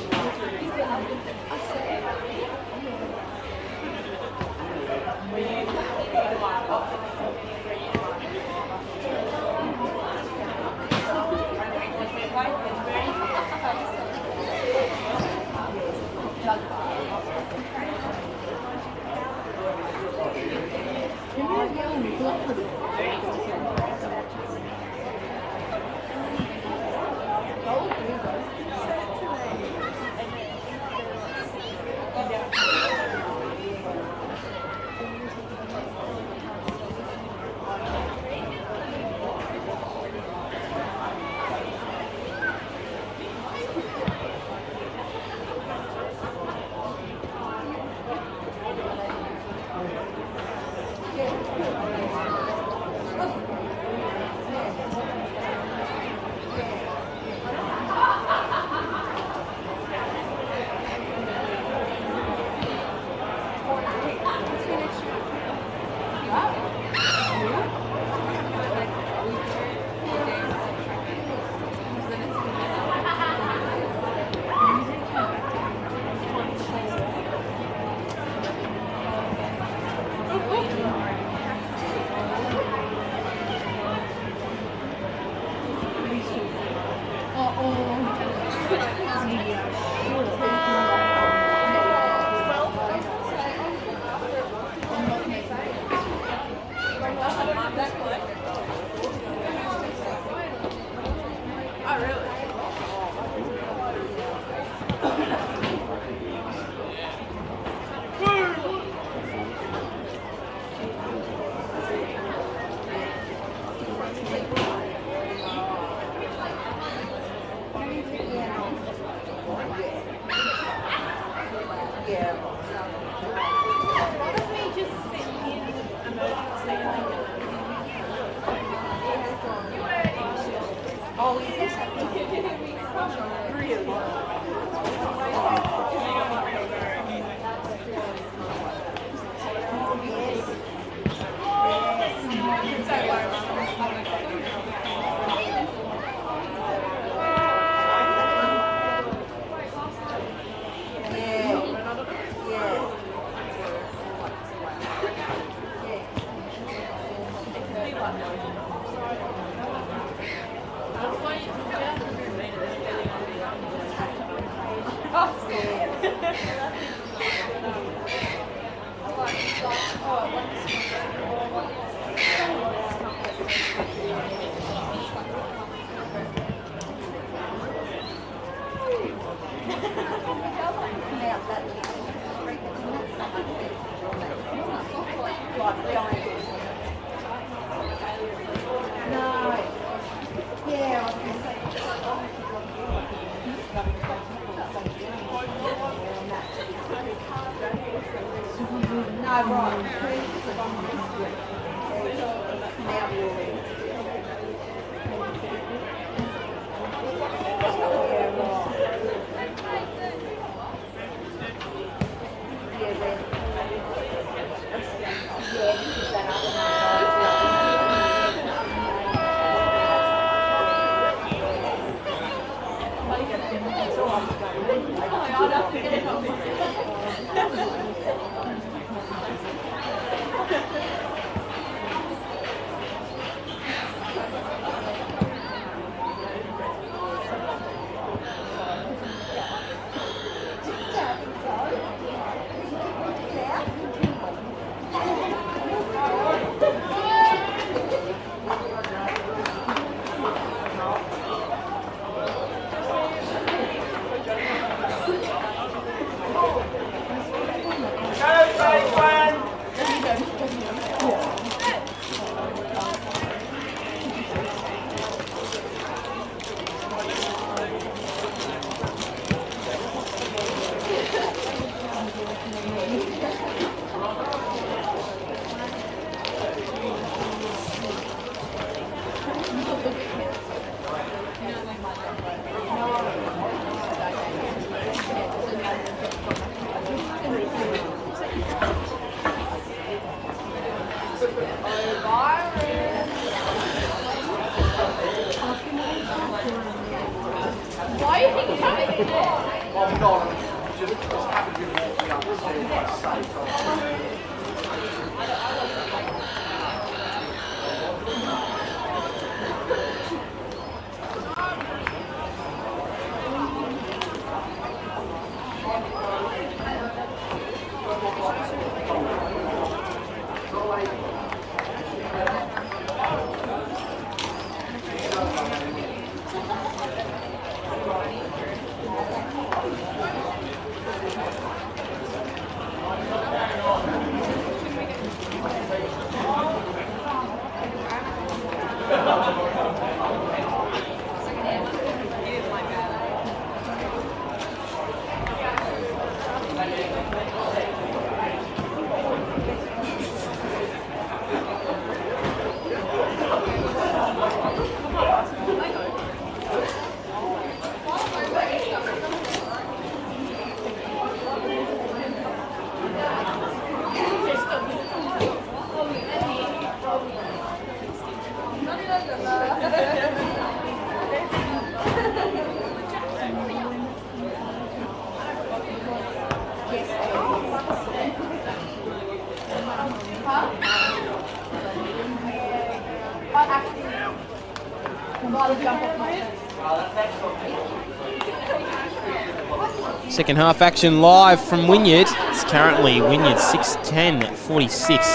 Second half action live from Wynyard. It's currently Wynyard 6-10, 46,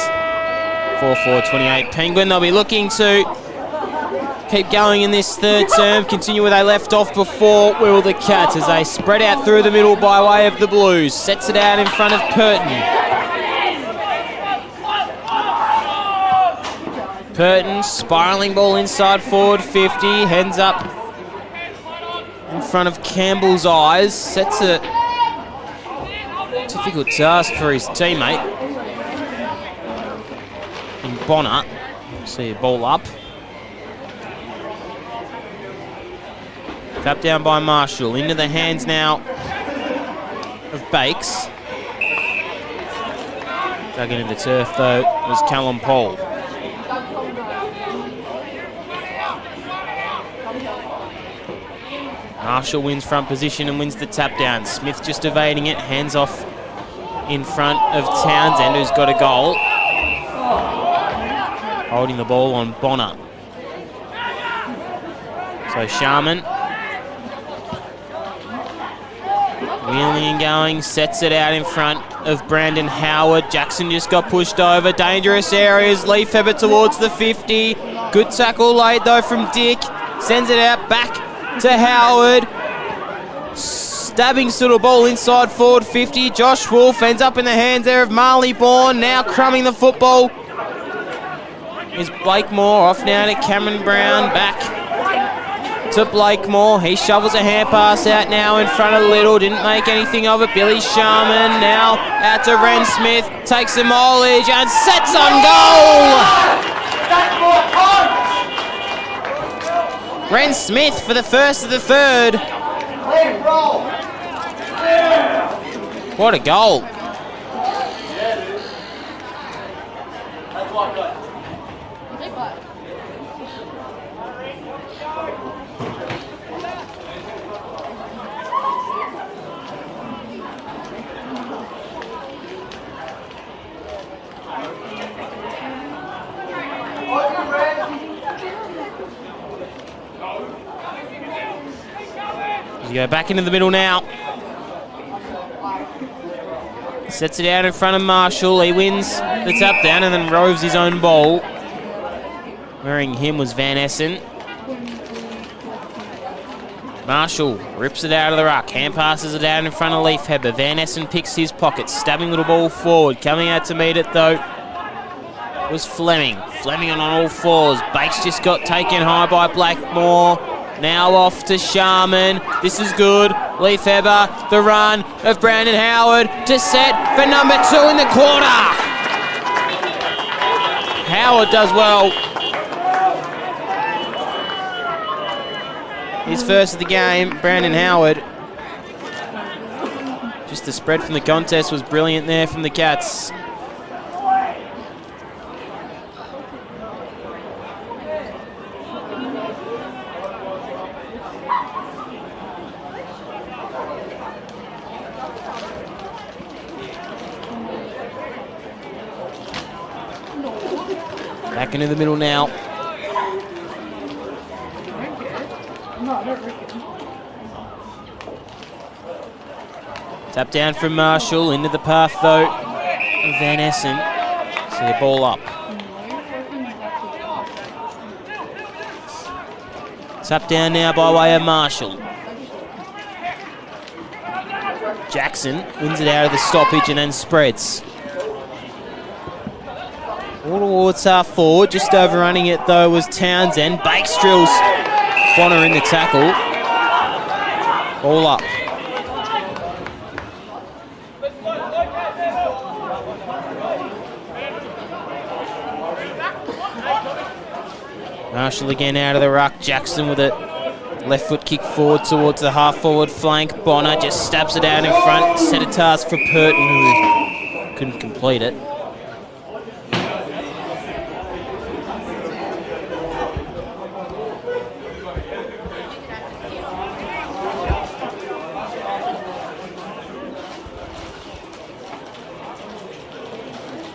4-4-28. Penguin, they'll be looking to keep going in this third term, continue where they left off before. Will the Cats as they spread out through the middle by way of the Blues. Sets it out in front of Purton. Purton, spiralling ball inside forward 50, heads up in front of Campbell's eyes, sets a difficult task for his teammate in Bonner. See a ball up. Tap down by Marshall, into the hands now of Bakes. Dug into the turf though was Callum Paul. Marshall wins front position and wins the tap down. Smith just evading it, hands off in front of Townsend, who's got a goal. Holding the ball on Bonner. So Sharman. Wheeling and going, sets it out in front of Brandon Howard. Jackson just got pushed over. Dangerous areas, Leifeber towards the 50. Good tackle laid though from Dick. Sends it out back to Howard. Stabbing sort of ball inside forward 50. Josh Wolf ends up in the hands there of Marley Bourne. Now crumbing the football is Blakemore. Off now to Cameron Brown. Back to Blakemore. He shovels a hand pass out now in front of Little. Didn't make anything of it. Billy Sharman now out to Ren Smith. Takes the mileage and sets on goal. Ren Smith for the first of the third. What a goal. You go back into the middle now. Sets it out in front of Marshall. He wins the tap down and then roves his own ball. Wearing him was Van Essen. Marshall rips it out of the ruck. Hand passes it out in front of Leifheber. Van Essen picks his pocket. Stabbing little ball forward. Coming out to meet it though was Fleming. Fleming on all fours. Bakes just got taken high by Blackmore. Now off to Sharman. This is good. Leifheber, the run of Brandon Howard to set for number 2 in the corner. Howard does well. His first of the game, Brandon Howard. Just the spread from the contest was brilliant there from the Cats. Back into the middle now. Tap down from Marshall, into the path though of Van Essen. See the ball up. Tap down now by way of Marshall. Jackson wins it out of the stoppage and then spreads. All towards half forward, just overrunning it though was Townsend. Bakes drills Bonner in the tackle. Ball up. Marshall again out of the ruck. Jackson with a left foot kick forward towards the half forward flank. Bonner just stabs it out in front. Set a task for Purton, who couldn't complete it.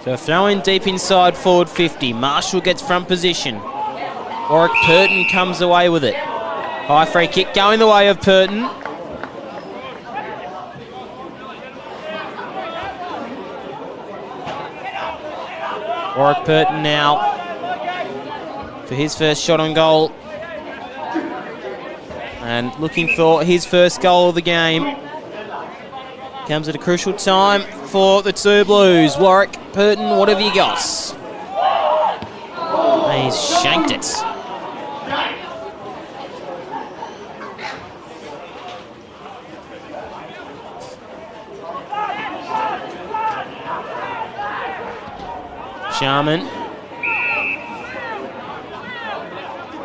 So throw in deep inside forward 50. Marshall gets front position. Warwick Purton comes away with it. High free kick going the way of Purton. Warwick Purton now for his first shot on goal. And looking for his first goal of the game. Comes at a crucial time for the two Blues. Warwick Purton, what have you got? He's shanked it. Sharman.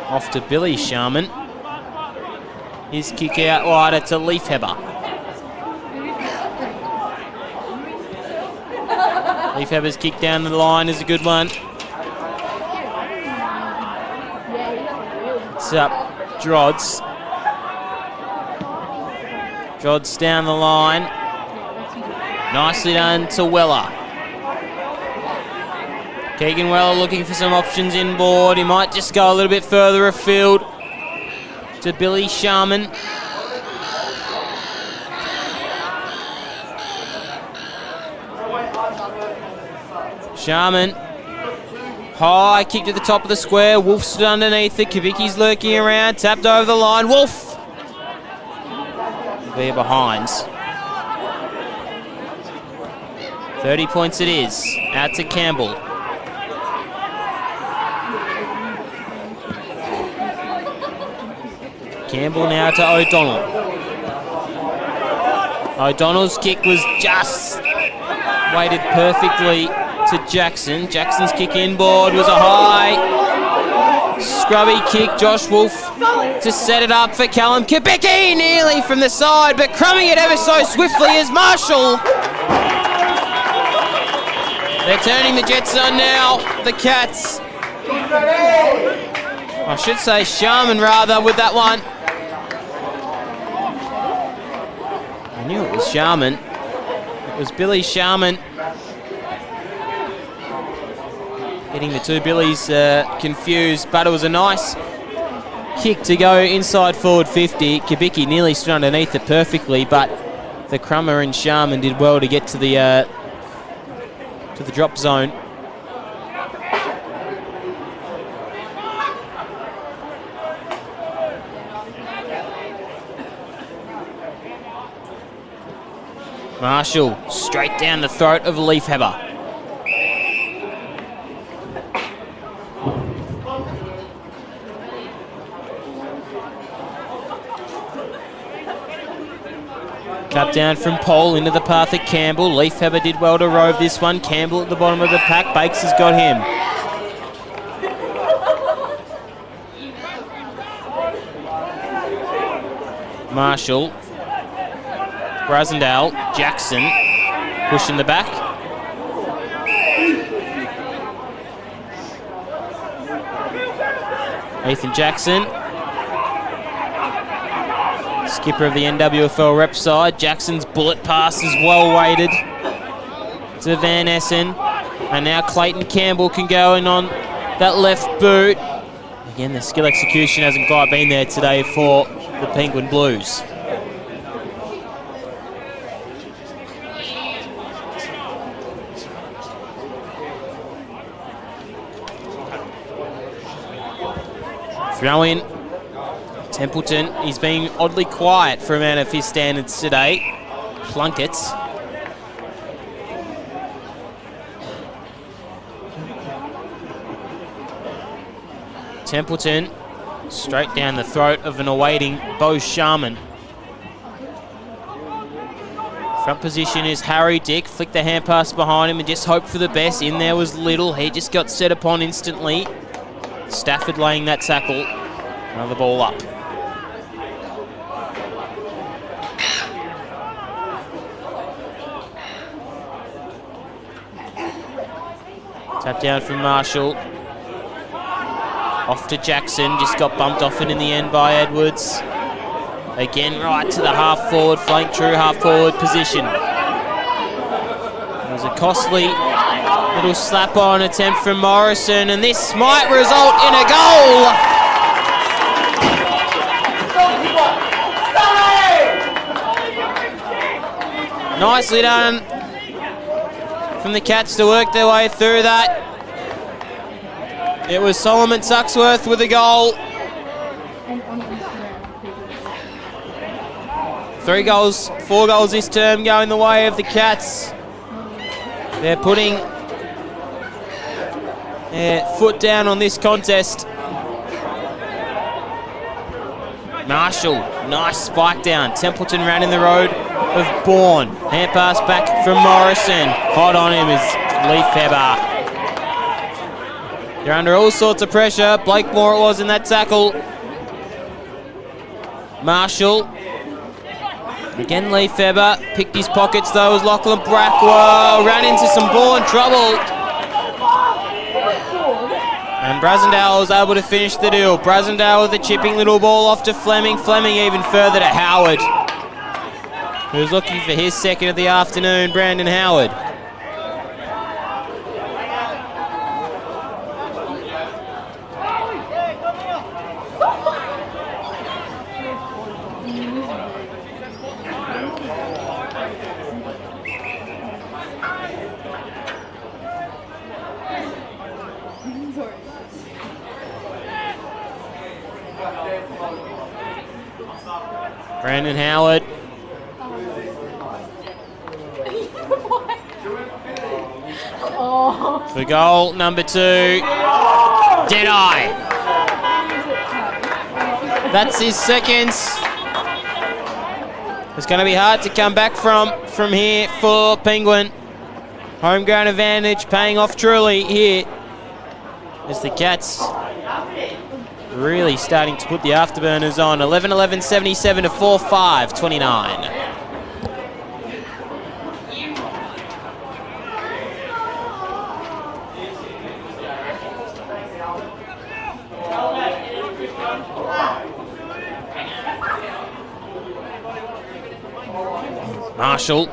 Off to Billy Sharman. His kick out wider to Leafheber. Leafheber's kick down the line is a good one. It's up Drods. Drods down the line. Nicely done to Weller. Keegan Weller looking for some options inboard. He might just go a little bit further afield to Billy Sharman. Sharman. High kick to the top of the square. Wolf stood underneath it. Kibicki's lurking around. Tapped over the line. Wolf. They're behind. 30 points it is. Out to Campbell. Campbell now to O'Donnell. O'Donnell's kick was just weighted perfectly to Jackson. Jackson's kick inboard was a high scrubby kick. Josh Wolf to set it up for Callum Kibicki, nearly from the side, but crumbing it ever so swiftly is Marshall. They're turning the Jets on now, the Cats. I should say Sharman rather with that one. I knew it was Sharman. It was Billy Sharman. Getting the two Billies confused, but it was a nice kick to go inside forward 50. Kibicki nearly stood underneath it perfectly, but the Crummer and Sharman did well to get to the drop zone. Marshall straight down the throat of Leafheber. Cut down from Pole into the path of Campbell. Leafheber did well to rove this one. Campbell at the bottom of the pack. Bakes has got him. Marshall. Brasendale. Jackson. Pushing the back. Ethan Jackson. Skipper of the NWFL rep side. Jackson's bullet pass is well weighted to Van Essen. And now Clayton Campbell can go in on that left boot. Again, the skill execution hasn't quite been there today for the Penguin Blues. Throw in. Templeton, he's being oddly quiet for a man of his standards today. Plunkett. Templeton, straight down the throat of an awaiting Bo Sharman. Front position is Harry Dick. Flick the hand pass behind him and just hope for the best. In there was Little. He just got set upon instantly. Stafford laying that tackle. Another ball up. Tap down from Marshall. Off to Jackson, just got bumped off it in the end by Edwards. Again, right to the half forward, flank true half forward position. It was a costly little slap on attempt from Morrison, and this might result in a goal. Nicely done from the Cats to work their way through that. It was Solomon Tuxworth with a goal. 3 goals, 4 goals this term going the way of the Cats. They're putting their foot down on this contest. Marshall, nice spike down. Templeton ran in the road of Bourne. Hand pass back from Morrison. Hot on him is Lefebvre. They're under all sorts of pressure. Blakemore it was in that tackle. Marshall. Again Lefebvre. Picked his pockets though as Lachlan Brackwell. Ran into some Bourne trouble. And Brasendale was able to finish the deal. Brasendale with a chipping little ball off to Fleming. Fleming even further to Howard, who's looking for his second of the afternoon, Brandon Howard. Brandon Howard. For goal number 2. Deadeye. That's his second. It's going to be hard to come back from here for Penguin. Home ground advantage paying off truly here as the Cats really starting to put the afterburners on. 11-11, 77 to 4-5, 29. Marshall.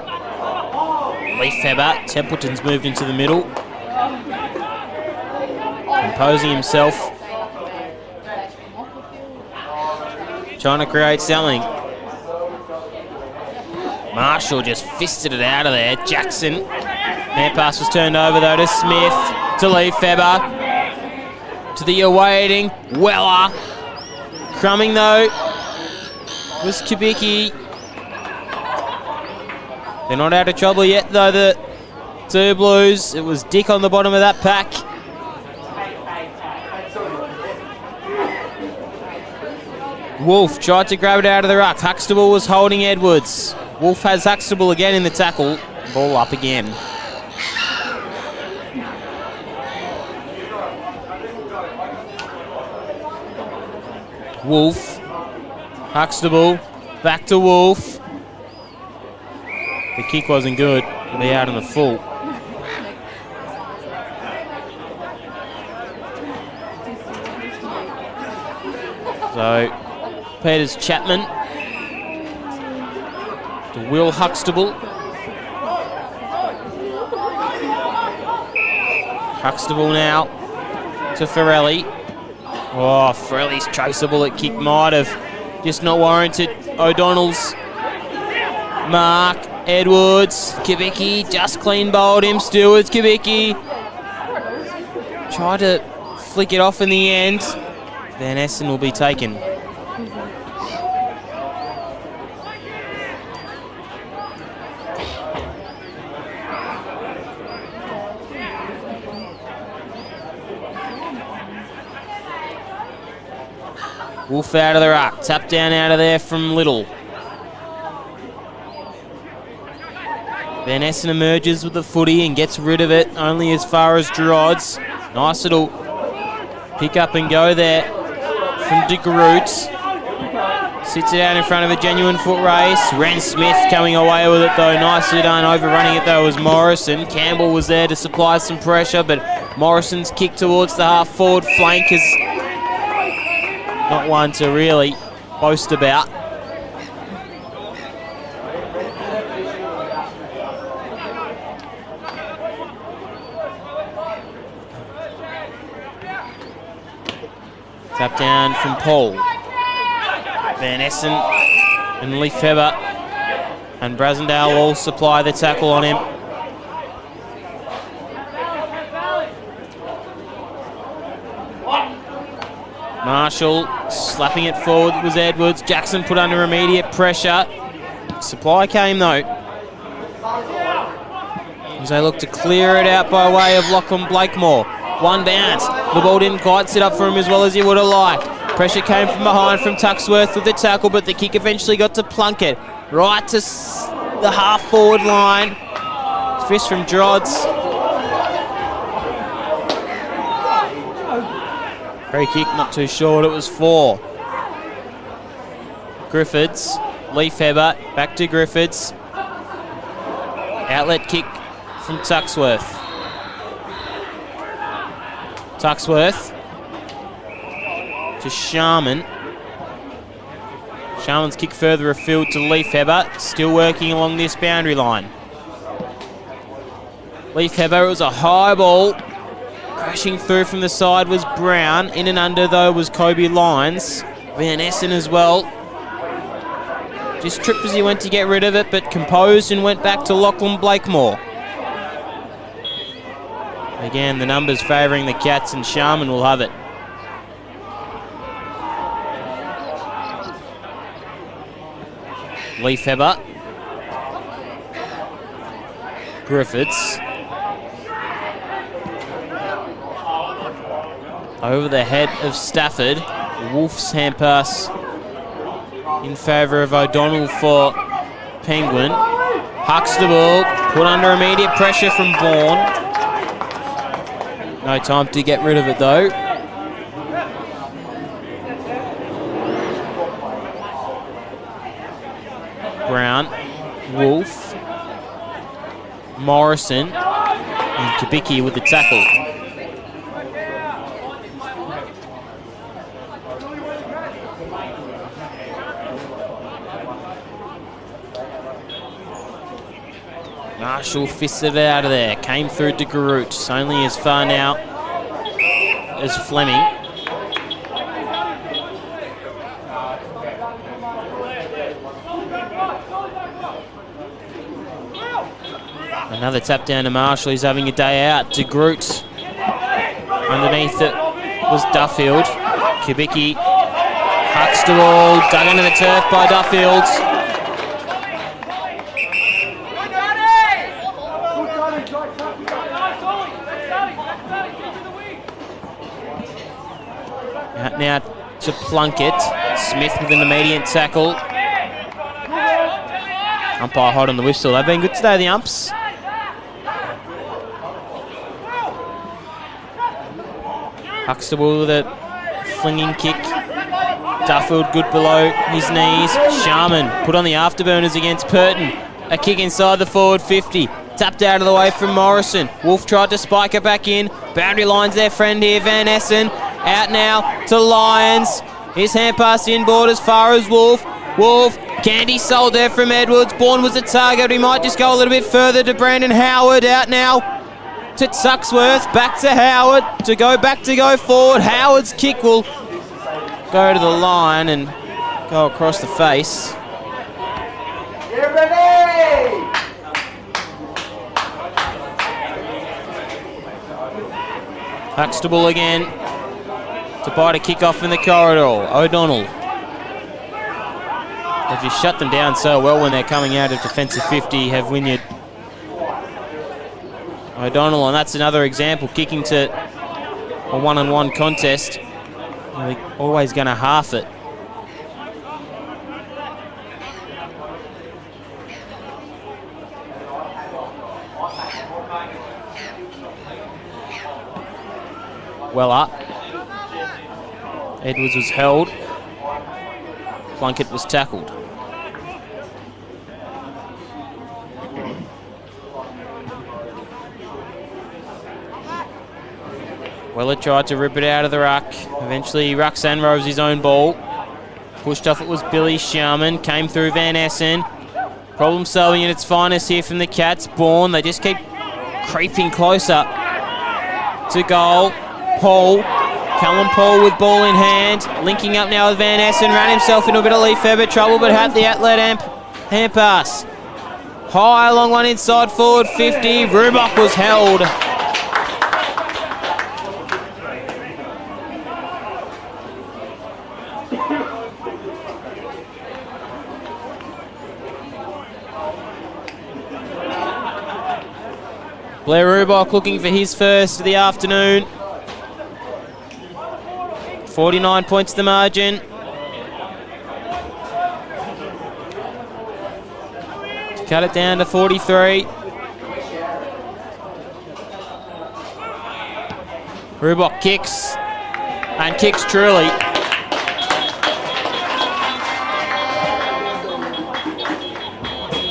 Lefebvre. Templeton's moved into the middle. Imposing himself. Trying to create something. Marshall just fisted it out of there. Jackson. Hand pass was turned over though to Smith. To Lefebvre. To the awaiting Weller. Crumbing though was Kubicki. They're not out of trouble yet though, the 2 Blues. It was Dick on the bottom of that pack. Wolf tried to grab it out of the ruck. Huxtable was holding Edwards. Wolf has Huxtable again in the tackle. Ball up again. Wolf. Huxtable. Back to Wolf. The kick wasn't good. It'll be out on the full. So Peters Chapman to Will Huxtable. Huxtable now to Forelli. Oh, Forelli's traceable at kick might have just not warranted O'Donnell's mark. Edwards, Kibicki just clean bowled him. Stewart's Kibicki. Tried to flick it off in the end. Van Essen will be taken. Wolf out of the ruck. Tap down out of there from Little. Van Essen emerges with the footy and gets rid of it only as far as Drods. Nice little pick up and go there from De Groot. Sits it out in front of a genuine foot race. Ren Smith coming away with it though. Nicely done. Overrunning it though was Morrison. Campbell was there to supply some pressure, but Morrison's kick towards the half forward flank is not one to really boast about. Tap down from Paul. Van Essen and Lefebvre and Brasendale will supply the tackle on him. Marshall slapping it forward was Edwards. Jackson put under immediate pressure. Supply came though, as they look to clear it out by way of Lachlan Blakemore. One bounce. The ball didn't quite sit up for him as well as he would have liked. Pressure came from behind from Tuxworth with the tackle, but the kick eventually got to Plunkett. Right to the half forward line. Fist from Drods. Free kick, not too short, it was 4. Griffiths, Lefebvre, back to Griffiths. Outlet kick from Tuxworth. Tuxworth to Sharman. Sharman's kick further afield to Lefebvre, still working along this boundary line. Lefebvre, it was a high ball. Crashing through from the side was Brown. In and under though was Kobe Lyons. Van Essen as well. Just tripped as he went to get rid of it, but composed and went back to Lachlan Blakemore. Again, the numbers favouring the Cats, and Sharman will have it. Lefebvre. Griffiths. Over the head of Stafford. Wolf's hand pass in favour of O'Donnell for Penguin. Huxtable put under immediate pressure from Bourne. No time to get rid of it though. Brown, Wolf, Morrison, and Kibicki with the tackle. Marshall fisted it out of there. Came through De Groot. It's only as far now as Fleming. Another tap down to Marshall. He's having a day out. De Groot. Underneath it was Duffield. Kibicki. Huxtable. Dug into the turf by Duffield. Out now to Plunkett. Smith with an immediate tackle. Umpire hot on the whistle. They've been good today, the umps. Huxtable with a flinging kick. Duffield good below his knees. Sharman put on the afterburners against Purton. A kick inside the forward 50. Tapped out of the way from Morrison. Wolf tried to spike it back in. Boundary line's their friend here, Van Essen. Out now to Lyons. His hand pass inboard as far as Wolf. Wolf, candy sold there from Edwards. Bourne was the target. He might just go a little bit further to Brandon Howard. Out now to Tuxworth, back to Howard, to go forward. Howard's kick will go to the line and go across the face. Get ready! Huxtable again to bite a kick off in the corridor. O'Donnell. They've just shut them down so well when they're coming out of defensive 50, have Wynyard. O'Donnell, and that's another example, kicking to a one-on-one contest. They're always going to half it. Well up. Edwards was held. Plunkett was tackled. Weller tried to rip it out of the ruck. Eventually, Ruxan roves his own ball. Pushed off, it was Billy Sharman. Came through Van Essen. Problem solving at its finest here from the Cats. Bourne, they just keep creeping closer to goal. Paul, Callum Paul with ball in hand. Linking up now with Van Essen. Ran himself into a bit of Lefebvre trouble, but had the outlet hand pass. High, long one inside forward 50. Rubach was held. Blair Rubach looking for his first of the afternoon. 49 points the margin. To cut it down to 43. Rubach kicks, and kicks truly.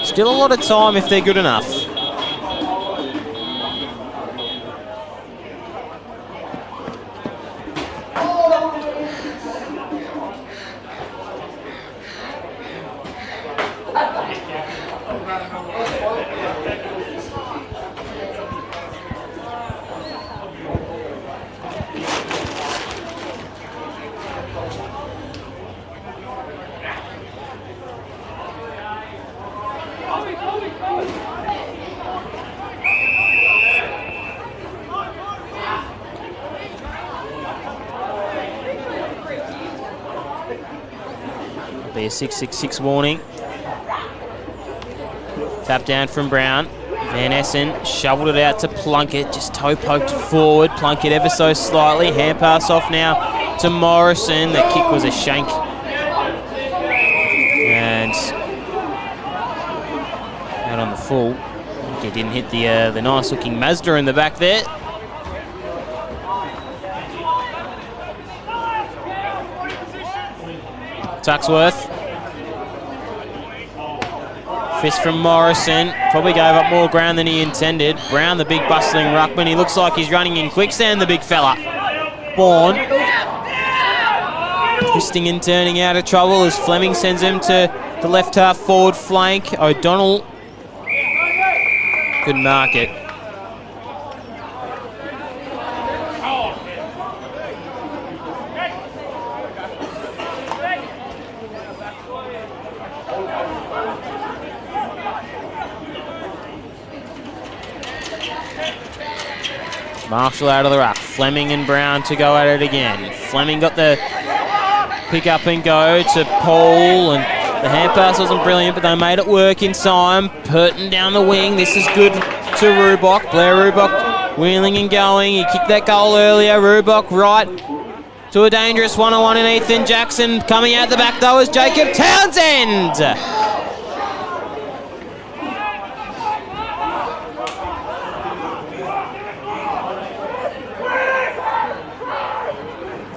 Still a lot of time if they're good enough. Be a 666 warning. Tap down from Brown. Van Essen shoveled it out to Plunkett, just toe poked forward. Plunkett ever so slightly. Hand pass off now to Morrison. The kick was a shank. And out on the full. He didn't hit the nice looking Mazda in the back there. Tuxworth. Fist from Morrison. Probably gave up more ground than he intended. Brown, the big bustling ruckman. He looks like he's running in quicksand, the big fella. Bourne. Twisting and turning out of trouble as Fleming sends him to the left half forward flank. O'Donnell couldn't mark it. Marshall out of the ruck. Fleming and Brown to go at it again. Fleming got the pick up and go to Paul, and the hand pass wasn't brilliant, but they made it work in time. Purton down the wing. This is good to Rubach. Blair Rubach wheeling and going. He kicked that goal earlier. Rubach right to a dangerous one-on-one in Ethan Jackson. Coming out the back though is Jacob Townsend.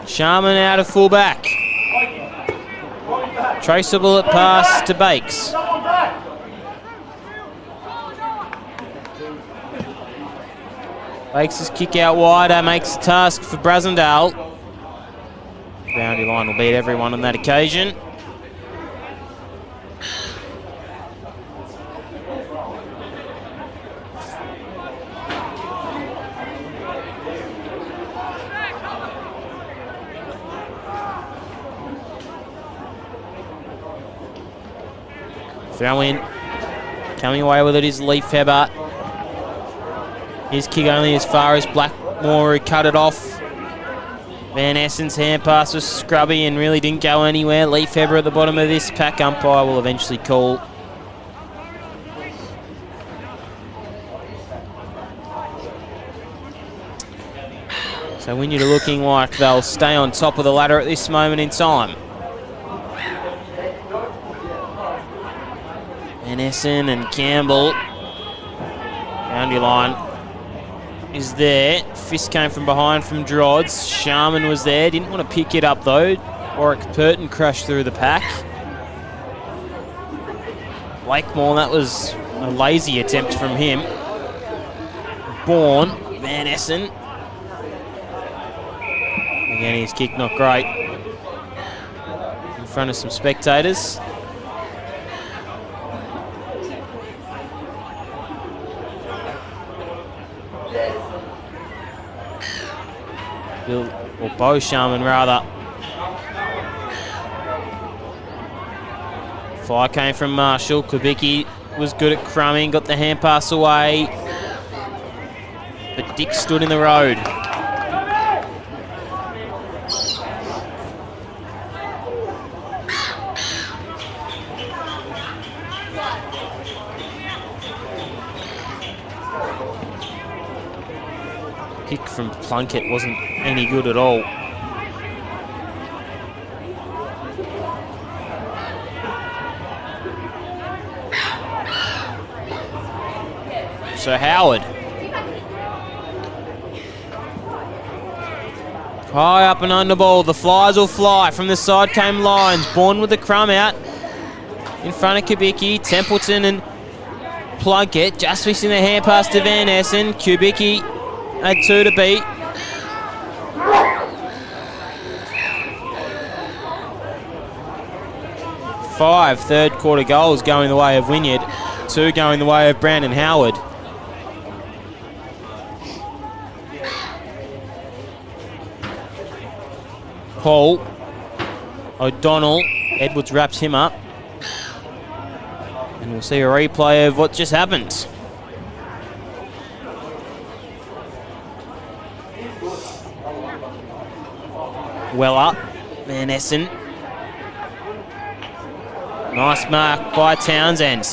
Sharman out of fullback. Traceable at pass to Bakes. Bakes' kick out wider makes the task for Brasendale. Boundary line will beat everyone on that occasion. Throw in. Coming away with it is Leaf Hebber. His kick only as far as Blackmore, who cut it off. Van Essen's hand pass was scrubby and really didn't go anywhere. Leaf Hebber at the bottom of this. Pack umpire will eventually call. So Wynyard are looking like they'll stay on top of the ladder at this moment in time. Van Essen and Campbell. Boundary line is there. Fist came from behind from Drods. Sharman was there. Didn't want to pick it up though. Warwick Purton crashed through the pack. Blakemore, that was a lazy attempt from him. Bourne, Van Essen. Again, his kick not great. In front of some spectators. Or Bo Sharman rather. Fire came from Marshall. Kubicki was good at crumbing, got the hand pass away. But Dick stood in the road. Kick from Plunkett wasn't any good at all. So Howard. High up and under ball. The Flyers will fly. From the side came Lyons. Bourne with the crumb out. In front of Kubicki. Templeton and Plunkett. Just missing the hand pass to Van Essen. Kubicki had 2 to beat. Five third quarter goals going the way of Wynyard. 2 going the way of Brandon Howard. Paul. O'Donnell. Edwards wraps him up. And we'll see a replay of what just happened. Well up. Van Essen. Nice mark by Townsend.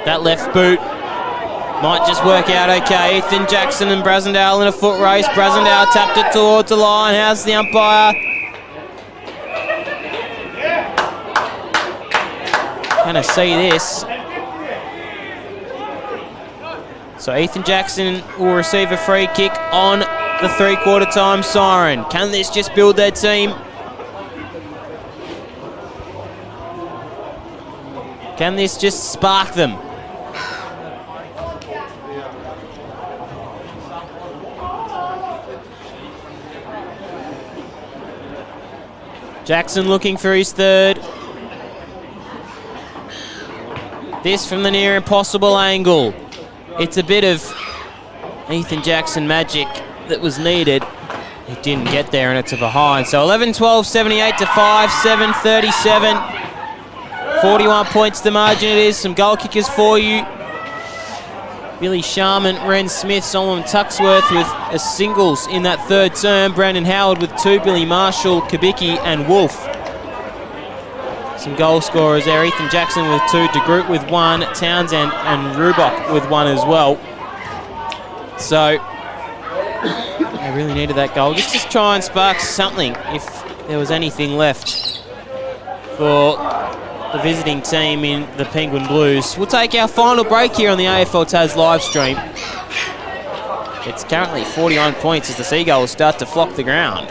That left boot might just work out okay. Ethan Jackson and Brasendale in a foot race. Brasendale tapped it towards the line. How's the umpire? Gonna see this. So Ethan Jackson will receive a free kick on the 3/4 time siren. Can this just build their team? Can this just spark them? Jackson looking for his third. This from the near impossible angle. It's a bit of Ethan Jackson magic that was needed. It didn't get there and it's a behind. So 11-12, 78 to 5, 7-37. 41 points the margin it is. Some goal kickers for you. Billy Sharman, Ren Smith, Solomon Tuxworth with a singles in that third term. Brandon Howard with 2, Billy Marshall, Kubicki and Wolf. Some goal scorers there. Ethan Jackson with 2, De Groot with 1, Townsend and Rubach with 1 as well. So they really needed that goal. Just try and spark something if there was anything left for the visiting team in the Penguin Blues. We'll take our final break here on the AFL Tas live stream. It's currently 41 points as the Seagulls start to flock the ground.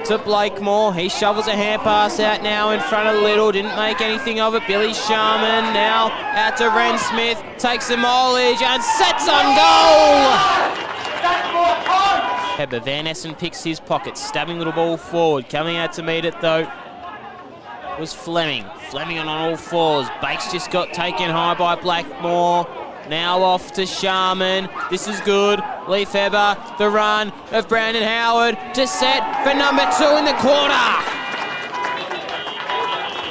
To Blakemore, he shovels a hand pass out now in front of Little, didn't make anything of it. Billy Sharman now out to Ren Smith, takes the mileage and sets on goal! Heber, Van Essen picks his pocket, stabbing little ball forward. Coming out to meet it though was Fleming. Fleming on all fours. Bakes just got taken high by Blackmore. Now off to Sharman. This is good. Leaf Heber, the run of Brandon Howard to set for number 2 in the corner.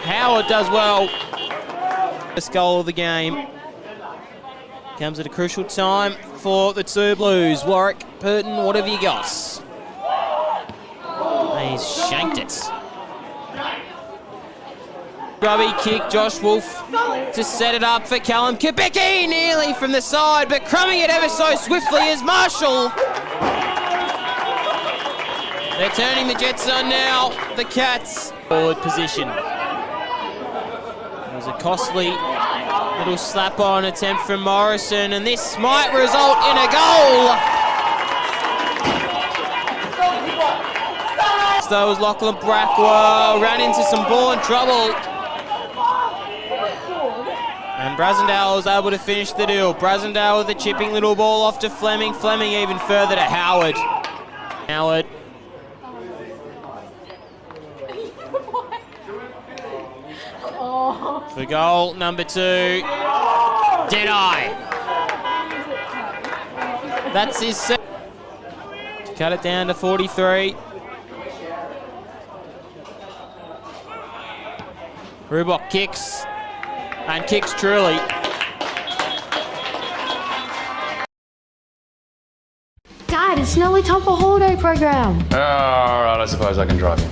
Howard does well. First goal of the game. Comes at a crucial time for the two Blues. Warwick, Purton, what have you got? He's shanked it. Grubby kick, Josh Wolf to set it up for Callum Kubicki, nearly from the side, but crumbing it ever so swiftly is Marshall. They're turning the Jets on now, the Cats. Forward position. It was a costly little slap-on attempt from Morrison, and this might result in a goal. So was Lachlan Brackwell, ran into some ball and trouble. And Brasendale was able to finish the deal. Brasendale with a chipping little ball off to Fleming. Fleming even further to Howard. Howard. For goal number 2. Did I? That's his set. Cut it down to 43. Rubok kicks. And kicks truly. Dad, it's nearly time for holiday program. All right, I suppose I can drive you.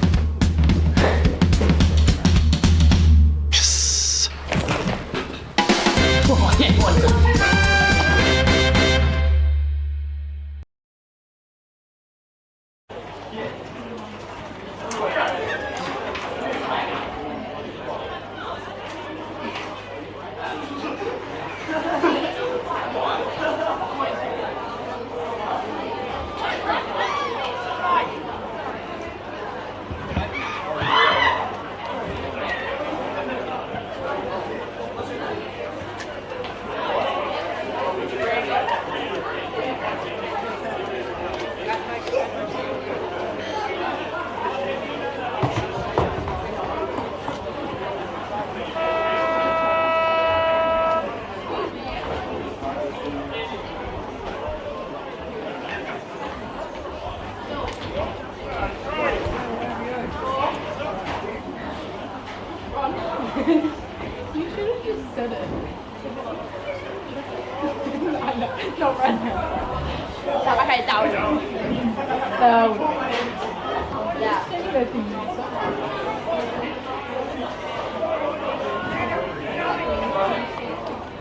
You should have just said it. I know. No, run her. 打吧，开始倒着。倒。Yeah. 这挺难受。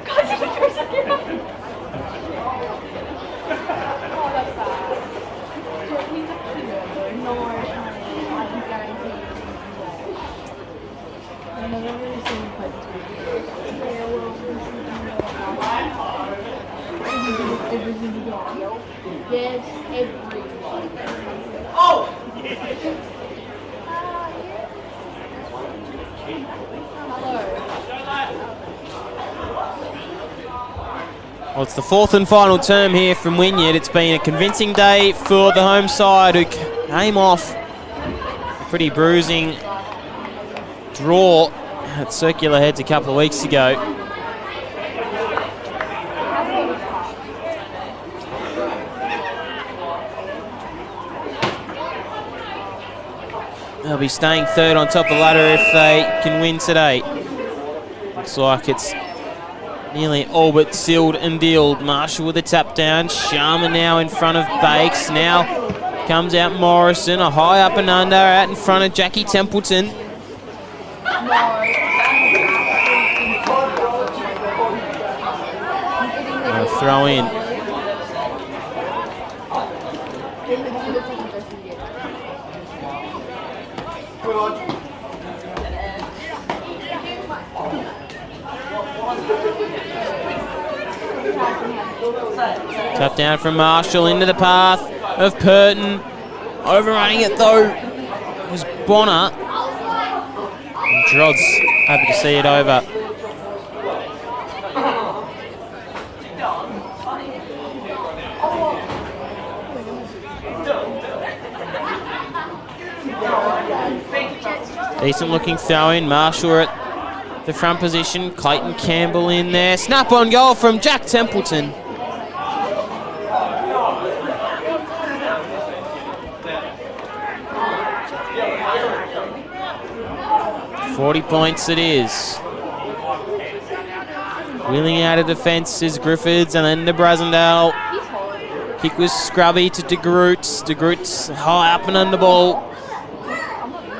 快点，快点！ Oh, that's bad. He's actually good. No worries. I can guarantee. I've never really seen him play this week. Yeah, well, every single dog. Yes, everyone. Oh! Well, it's the 4th and final term here from Wynyard. It's been a convincing day for the home side, who came off a pretty bruising draw at Circular Heads a couple of weeks ago. They'll be staying 3rd on top of the ladder if they can win today. Looks like it's nearly all but sealed and dealed. Marshall with a tap down. Sharma now in front of Bakes. Now comes out Morrison. A high up and under out in front of Jackie Templeton. Throw in. Tap down from Marshall into the path of Purton. Overrunning it though was Bonner. And Drod's happy to see it over. Decent looking throw in. Marshall at the front position. Clayton Campbell in there. Snap on goal from Jack Templeton. $40 points it is. Wheeling out of defence is Griffiths and then to Brasendale. Kick was scrubby to De Groot. De Groot's high up and under ball.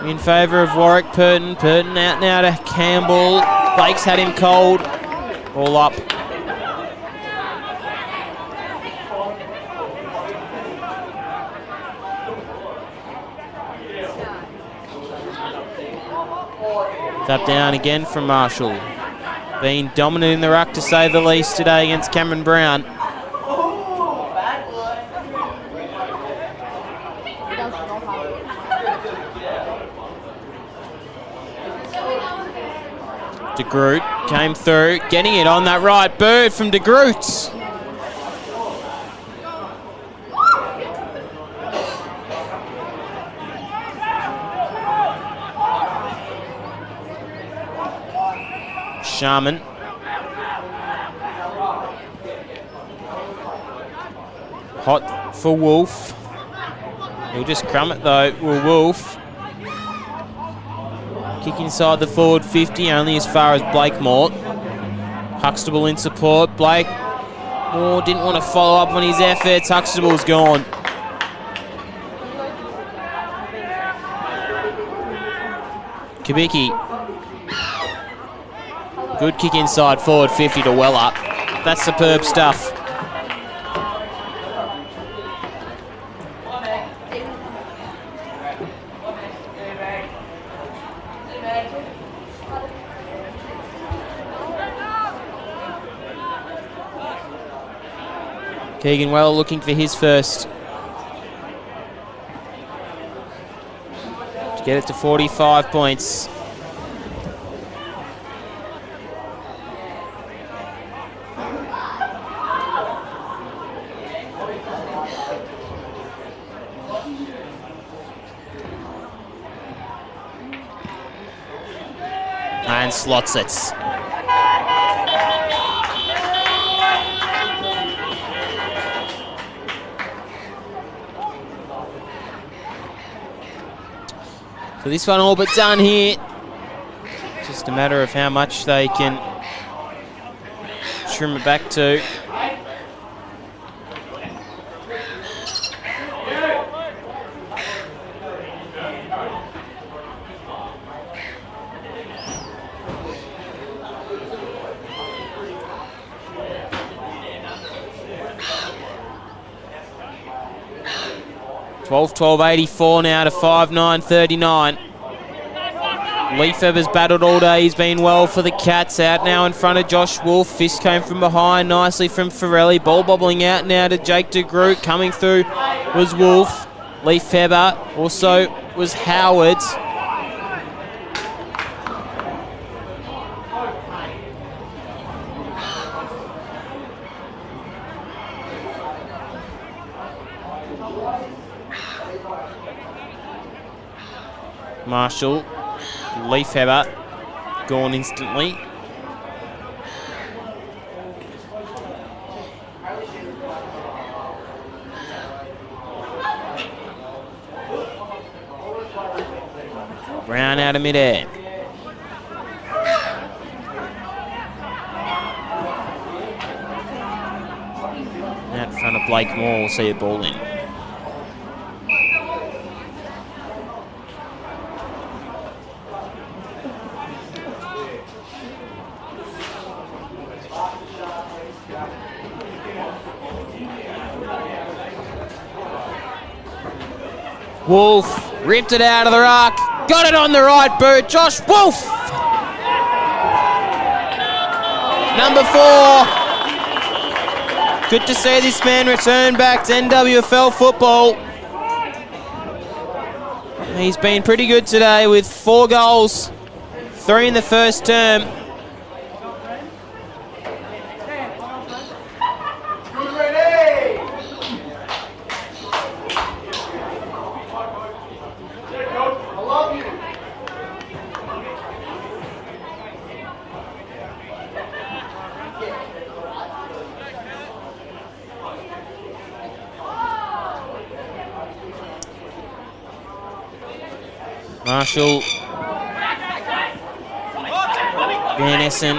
In favour of Warwick Purton. Purton out now to Campbell. Blake's had him cold. All up. Tap down again from Marshall. Been dominant in the ruck to say the least today against Cameron Brown. De Groot came through, getting it on that right bird from De Groot. Sharman. Hot for Wolf. He'll just crumb it though, will Wolf. Kick inside the forward 50, only as far as Blakemore. Huxtable in support. Blake didn't want to follow up on his efforts. Huxtable's gone. Kubicki. Good kick inside forward 50 to Weller. That's superb stuff. Keegan Weller looking for his first. To get it to 45 points. And slots it. So this one all but done here. Just a matter of how much they can trim it back to. $12.84 now to 5.939. Leafeber's battled all day. He's been well for the Cats. Out now in front of Josh Wolf. Fist came from behind nicely from Farrelly. Ball bobbling out now to Jake De Groot. Coming through was Wolf. Leafeber also was Howard. Marshall, Leafeber, gone instantly. Brown out of midair. Out in front of Blakemore, we'll see a ball in. Wolf ripped it out of the ruck. Got it on the right boot. Josh Wolf. Number 4. Good to see this man return back to NWFL football. He's been pretty good today with 4 goals, 3 in the first term. Marshall. Van Essen.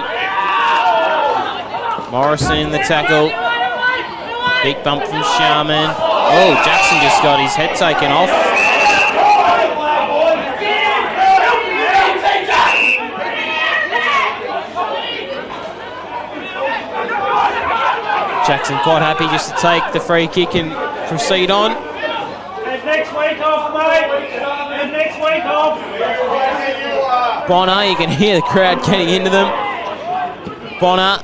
Morrison in the tackle. Big bump from Sharman. Oh, Jackson just got his head taken off. Jackson quite happy just to take the free kick and proceed on. And next week off, mate. And next week off. Bonner, you can hear the crowd getting into them. Bonner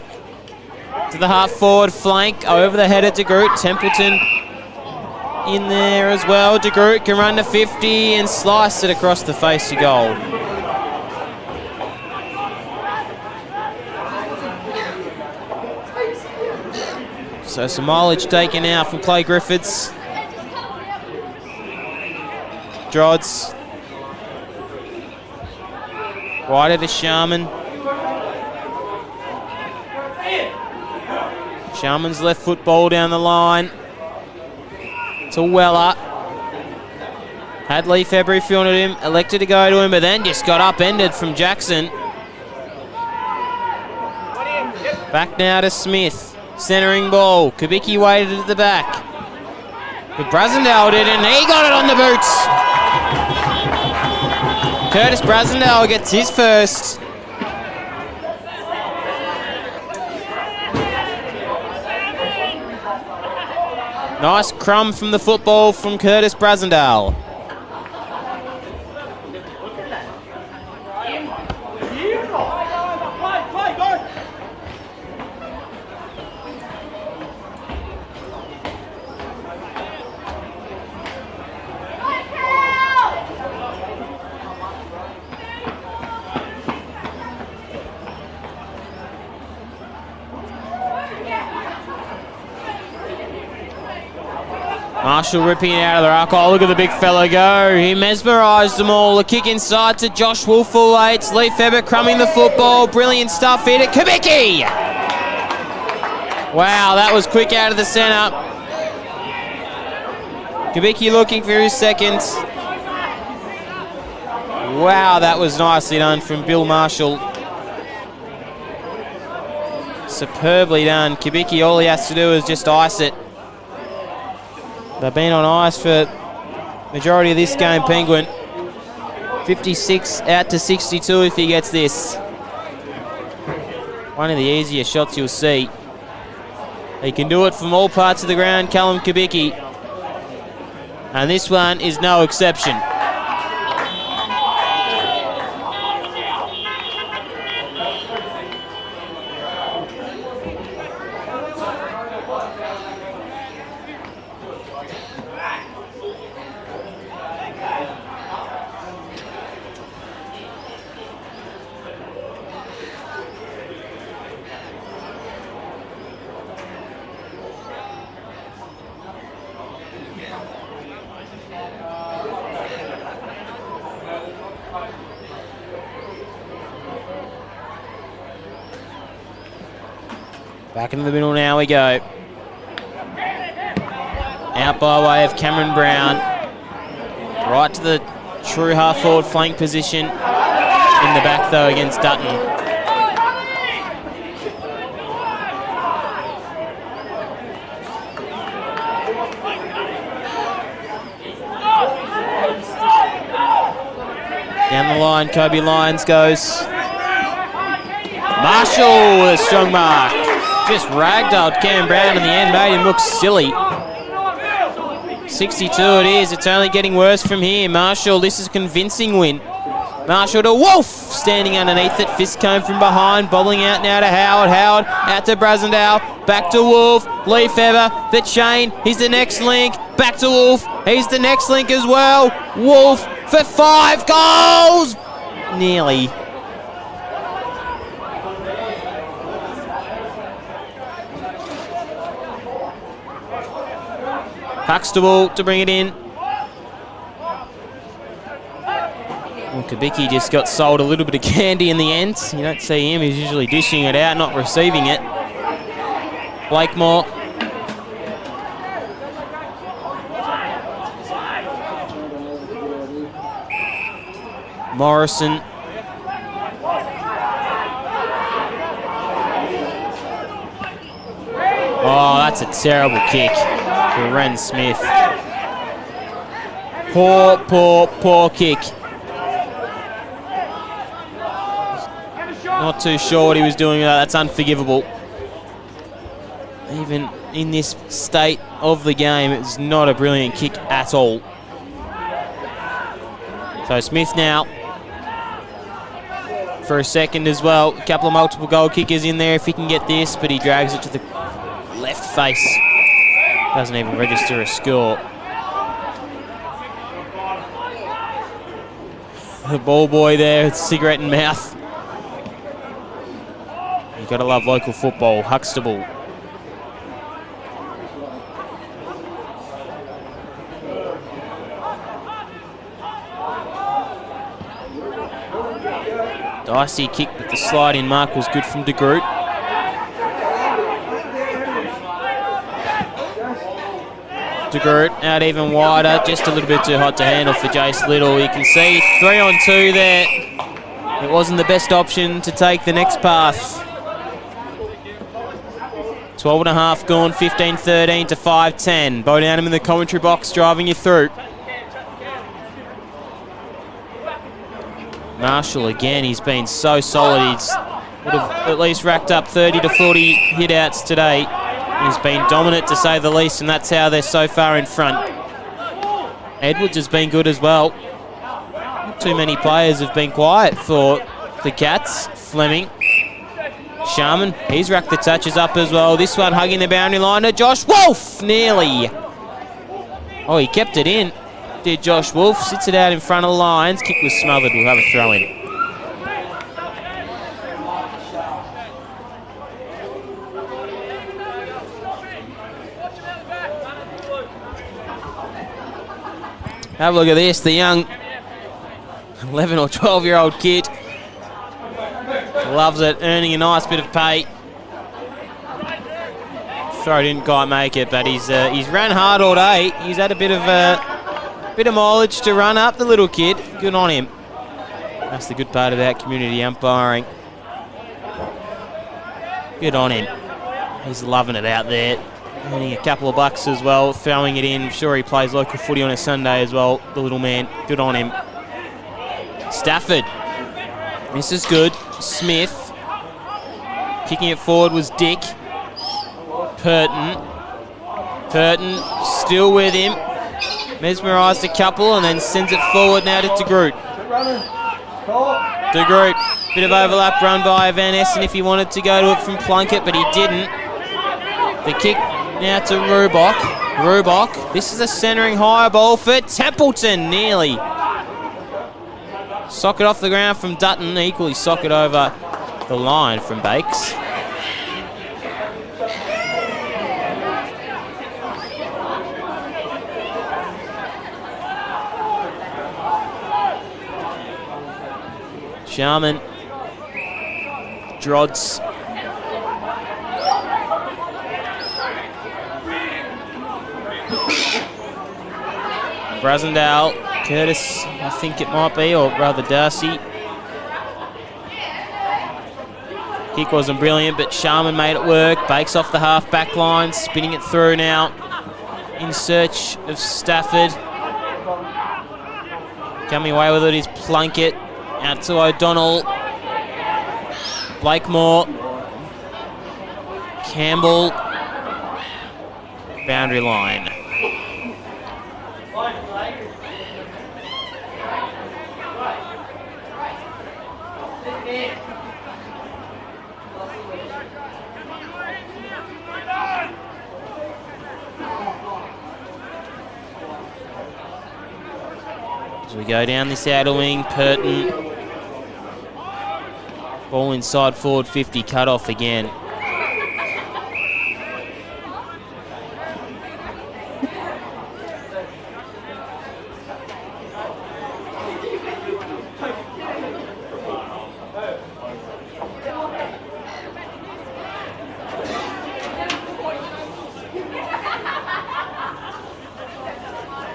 to the half forward flank, over the head of De Groot. Templeton in there as well. De Groot can run to 50 and slice it across the face of goal. So some mileage taken out from Clay Griffiths. Drods. Wider to Sharman. Sharman's left foot ball down the line. To Weller. Had Lee February filmed him, elected to go to him, but then just got upended from Jackson. Back now to Smith. Centering ball. Kubicki waited at the back. But Brasendale did, and he got it on the boots. Curtis Brasendale gets his first. Nice crumb from the football from Curtis Brasendale. Marshall ripping it out of the ruck. Oh, look at the big fella go. He mesmerised them all. A kick inside to Josh Wolfel-Waits. Lee Febber crumbing the football. Brilliant stuff here to Kubicki. Wow, that was quick out of the centre. Kubicki looking for his second. Wow, that was nicely done from Bill Marshall. Superbly done. Kubicki, all he has to do is just ice it. They've been on ice for majority of this game, Penguin. 56 out to 62 if he gets this. One of the easier shots you'll see. He can do it from all parts of the ground, Callum Kubicki. And this one is no exception. Back into the middle now we go. Out by way of Cameron Brown. Right to the true half-forward flank position. In the back though against Dutton. Down the line, Kobe Lyons goes. Marshall with a strong mark. Just ragdolled Cam Brown in the end, made him look silly. 62 it is, it's only getting worse from here. Marshall, this is a convincing win. Marshall to Wolf, standing underneath it. Fistcomb from behind, bobbling out now to Howard. Howard out to Brasendale, back to Wolf. Lee Febber, the chain, he's the next link. Back to Wolf, he's the next link as well. Wolf for 5 goals! Nearly. Huxtable to bring it in. Well, Kubicki just got sold a little bit of candy in the end. You don't see him, he's usually dishing it out, not receiving it. Blakemore. Morrison. Oh, that's a terrible kick for Ren Smith. Poor kick. Not too sure what he was doing with that. That's unforgivable. Even in this state of the game, it's not a brilliant kick at all. So Smith now for a second as well. A couple of multiple goal kickers in there if he can get this, but he drags it to the left face. Doesn't even register a score. The ball boy there, cigarette in mouth. You gotta love local football. Huxtable. Dicey kick, but the slide in mark was good from De Groot. De Groot out even wider, just a little bit too hot to handle for Jace Little. You can see 3 on 2 there. It wasn't the best option to take the next path. 12 and a half gone, 15-13 to 5-10. Bo Downham in the commentary box driving you through. Marshall again, he's been so solid. He's would have at least racked up 30 to 40 hit-outs today. He's been dominant to say the least, and that's how they're so far in front. Edwards has been good as well. Not too many players have been quiet for the Cats. Fleming. Sharman, he's racked the touches up as well. This one hugging the boundary line to Josh Wolf, nearly. Oh, he kept it in. Did Josh Wolf, sits it out in front of the lines. Kick was smothered, we'll have a throw in. Have a look at this, the young 11 or 12-year-old kid. Loves it, earning a nice bit of pay. Throw didn't quite make it, but he's ran hard all day. He's had a bit of mileage to run up, the little kid. Good on him. That's the good part about community umpiring. Good on him. He's loving it out there. Earning a couple of bucks as well, throwing it in. I'm sure he plays local footy on a Sunday as well, the little man. Good on him. Stafford. This is good. Smith. Kicking it forward was Dick. Purton still with him. Mesmerised a couple and then sends it forward now to De Groot. De Groot. Bit of overlap run by Van Essen if he wanted to go to it from Plunkett, but he didn't. The kick now to Rubok. This is a centering high ball for Templeton, nearly. Sock it off the ground from Dutton. Equally sock it over the line from Bakes. Sharman. Drods. Brasendale, Curtis, I think it might be, or rather Darcy. Kick wasn't brilliant, but Sharman made it work. Bakes off the half-back line, spinning it through now in search of Stafford. Coming away with it is Plunkett. Out to O'Donnell. Blakemore. Campbell. Boundary line. As we go down this outer wing, Purton. Ball inside forward 50, cut off again.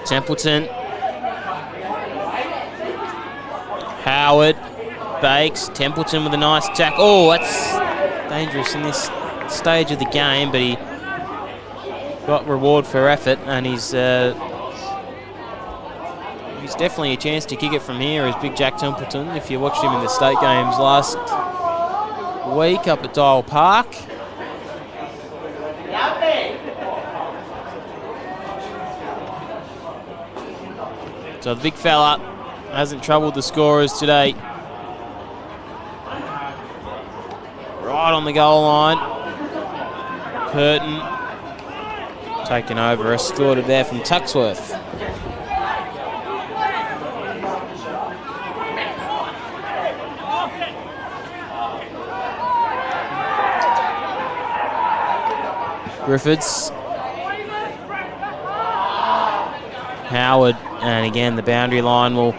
Templeton. Howard, Bakes, Templeton with a nice tack. Oh, that's dangerous in this stage of the game, but he got reward for effort, and he's definitely a chance to kick it from here, is Big Jack Templeton. If you watched him in the state games last week up at Dial Park. So the big fella hasn't troubled the scorers today. Right on the goal line. Curtin taken over, escorted there from Tuxworth. Griffiths. Howard, and again the boundary line will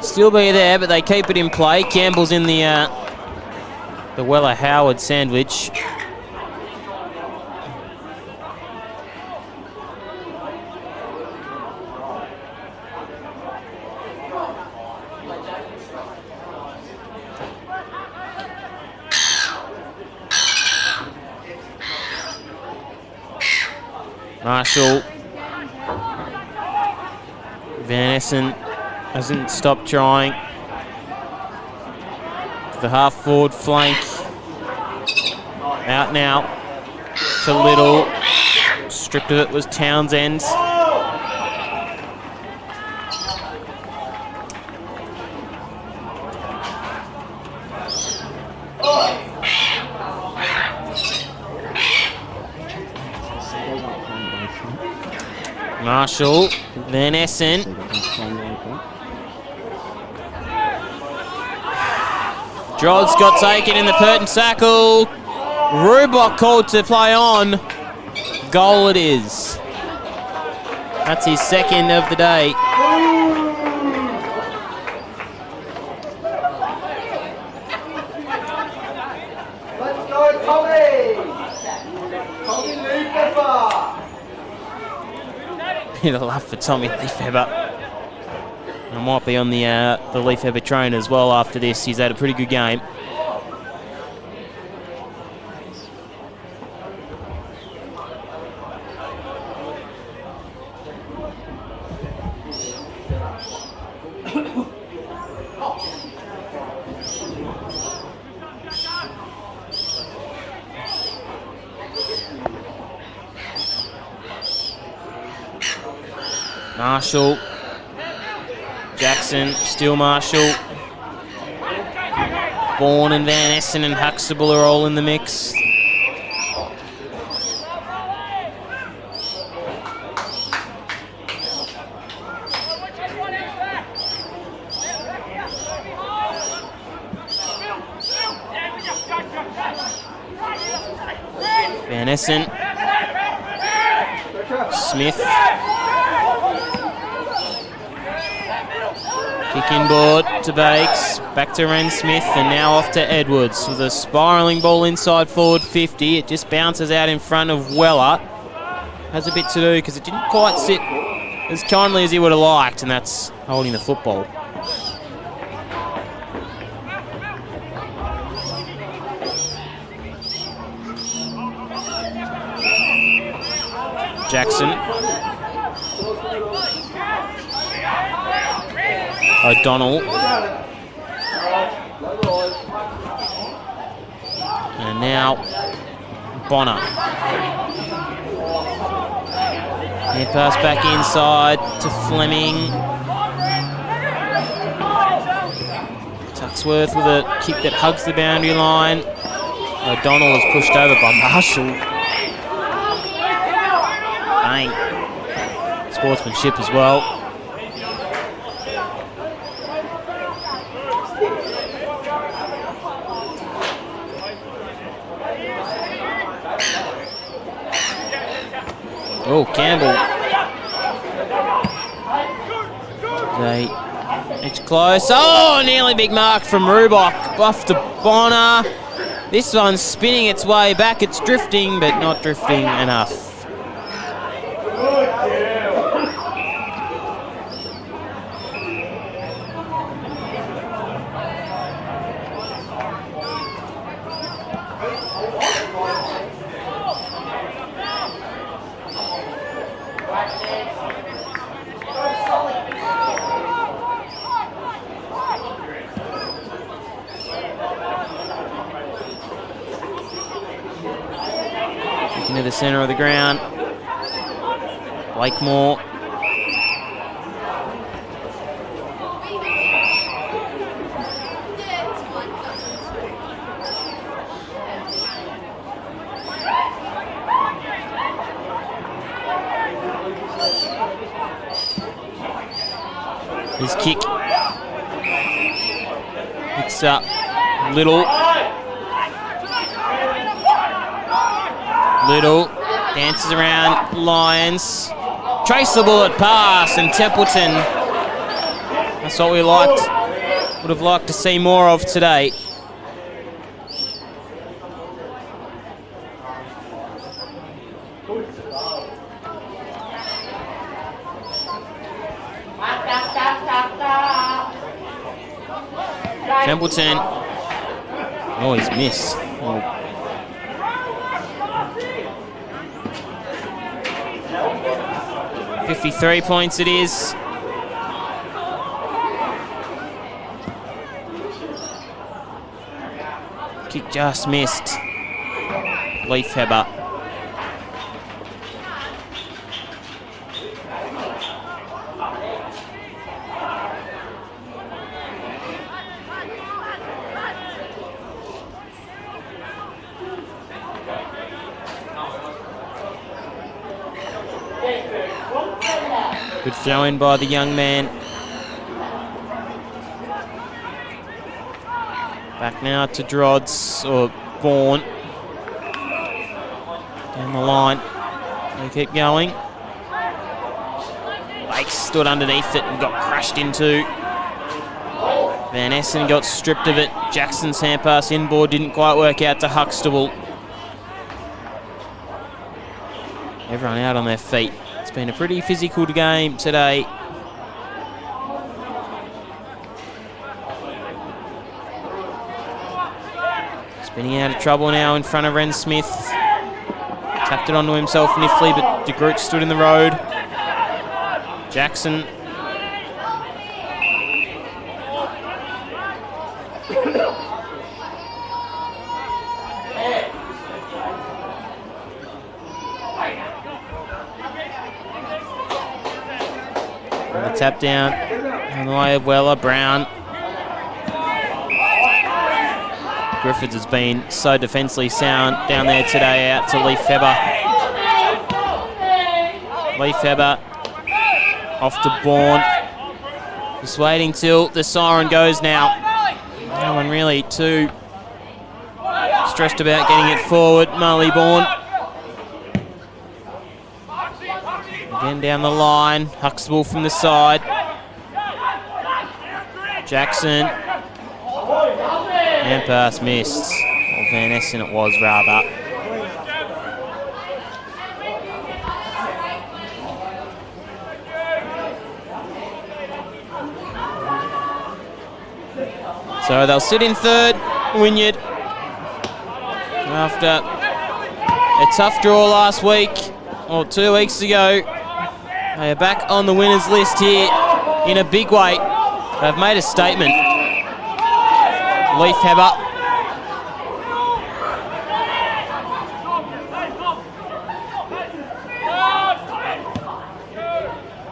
still be there, but they keep it in play. Campbell's in the Weller-Howard sandwich. Marshall. Van Essen hasn't stopped trying. The half-forward flank. Out now to Little. Stripped of it was Townsend. Marshall, Van Essen. Drodds got taken in the Purton tackle. Rubok called to play on. Goal it is. That's his second of the day. Let's go, Tommy! Tommy Leafever! Bit of love for Tommy Leafever. I might be on the Leafever train as well after this. He's had a pretty good game. Marshall, Jackson, still Marshall. Bourne and Van Essen and Huxtable are all in the mix. Van Essen, Smith. Kick inboard to Bakes, back to Ren Smith, and now off to Edwards with a spiralling ball inside forward 50. It just bounces out in front of Weller. Has a bit to do because it didn't quite sit as kindly as he would have liked, and that's holding the football. Jackson. O'Donnell. And now Bonner. Hand pass back inside to Fleming. Tuxworth with a kick that hugs the boundary line. O'Donnell is pushed over by Marshall. Bang. Sportsmanship as well. Oh, Campbell. It's close. Oh, nearly big mark from Rubok. Off to Bonner. This one's spinning its way back. It's drifting, but not drifting enough. Into the centre of the ground. Blakemore. His kick. It's up. Little dances around Lyons. Traceable at pass, and Templeton. That's what we would have liked to see more of today. Templeton. Oh, he's missed. Oh. 53 points it is. Kick just missed. Leifheber. Good throw in by the young man. Back now to Drods, or Bourne. Down the line. They keep going. Lake stood underneath it and got crashed into. Van Essen got stripped of it. Jackson's hand pass inboard didn't quite work out to Huxtable. Everyone out on their feet. It's been a pretty physical game today. Spinning out of trouble now in front of Ren Smith. Tapped it onto himself niftily, but De Groot stood in the road. Jackson. And the tap down on the way of Weller. Brown. Griffiths has been so defensively sound down there today, out to Leifheber. Leifheber off to Bourne. Just waiting till the siren goes now. No one really too stressed about getting it forward. Marley Bourne. Again down the line. Huxtable from the side. Jackson. And pass missed. Or Van Essen it was, rather. So they'll sit in third, Wynyard. After a tough draw last week, or 2 weeks ago, they are back on the winners list here in a big way. They've made a statement. Leifheber.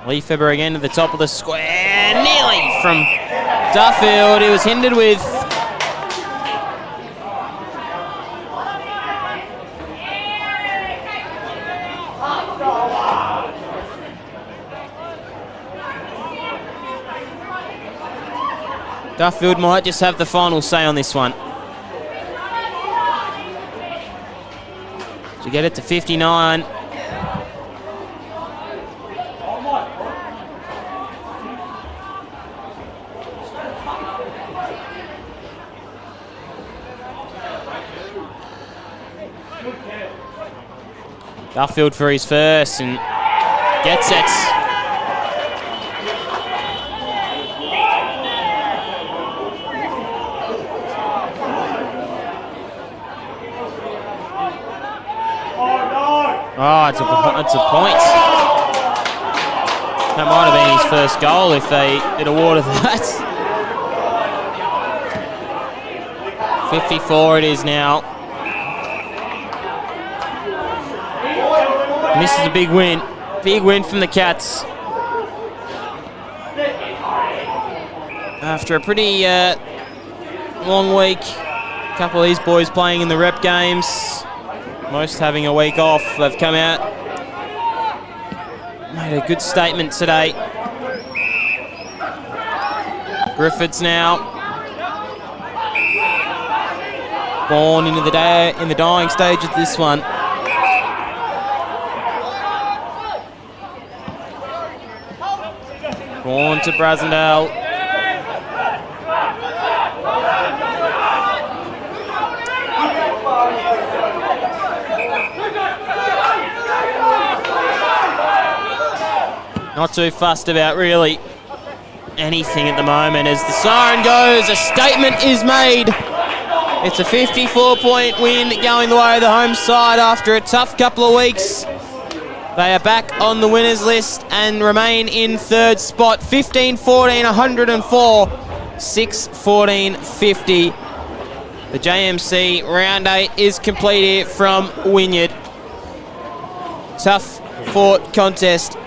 Leifheber again to the top of the square. Nearly from Duffield. He was hindered with. Duffield might just have the final say on this one. To get it to 59. Duffield for his first and gets it. Oh, it's a point. That might have been his first goal if they did awarded that. 54 it is now. And this is a big win. Big win from the Cats. After a pretty long week, a couple of these boys playing in the rep games, most having a week off, they've come out, made a good statement today. Griffiths now, born into the day in the dying stage of this one. Born to Brasendale. Not too fussed about really anything at the moment. As the siren goes, a statement is made. It's a 54-point win going the way of the home side after a tough couple of weeks. They are back on the winners list and remain in third spot. 15-14, 104, 6-14-50. The JMC round 8 is complete here from Wynyard. Tough fought contest.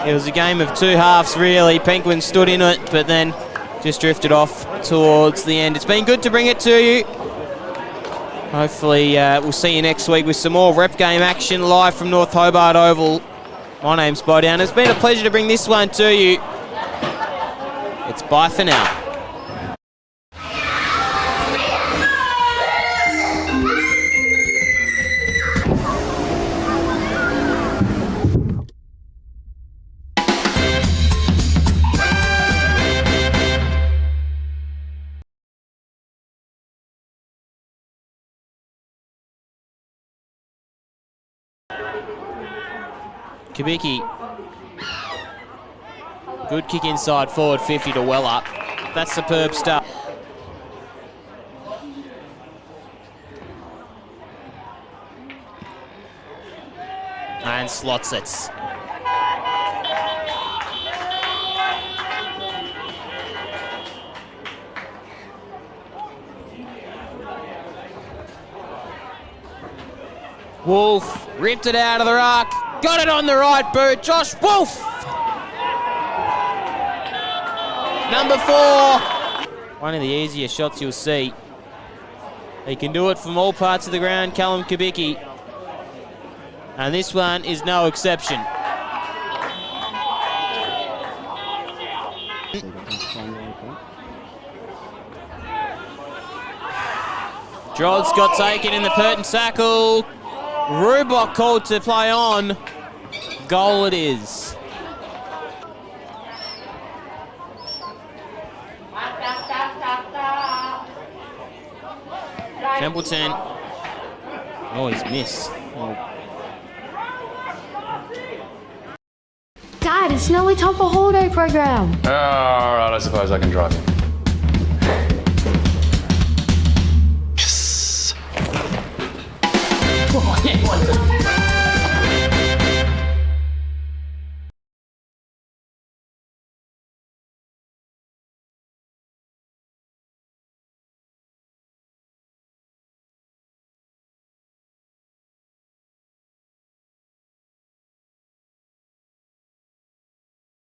It was a game of two halves, really. Penguins stood in it, but then just drifted off towards the end. It's been good to bring it to you. Hopefully, we'll see you next week with some more rep game action live from North Hobart Oval. My name's Bo Down. It's been a pleasure to bring this one to you. It's bye for now. Kubicki. Good kick inside forward 50 to Weller. That's superb stuff. And slots it. Wolf ripped it out of the ruck. Got it on the right boot. Josh Wolf. Number 4. One of the easier shots you'll see. He can do it from all parts of the ground, Callum Kubicki. And this one is no exception. Drods got taken in the Purton tackle. Rubok called to play on. Goal it is. Templeton. Oh, he's missed. Oh. Dad, it's nearly time for holiday program. All right, I suppose I can drive you. Yes.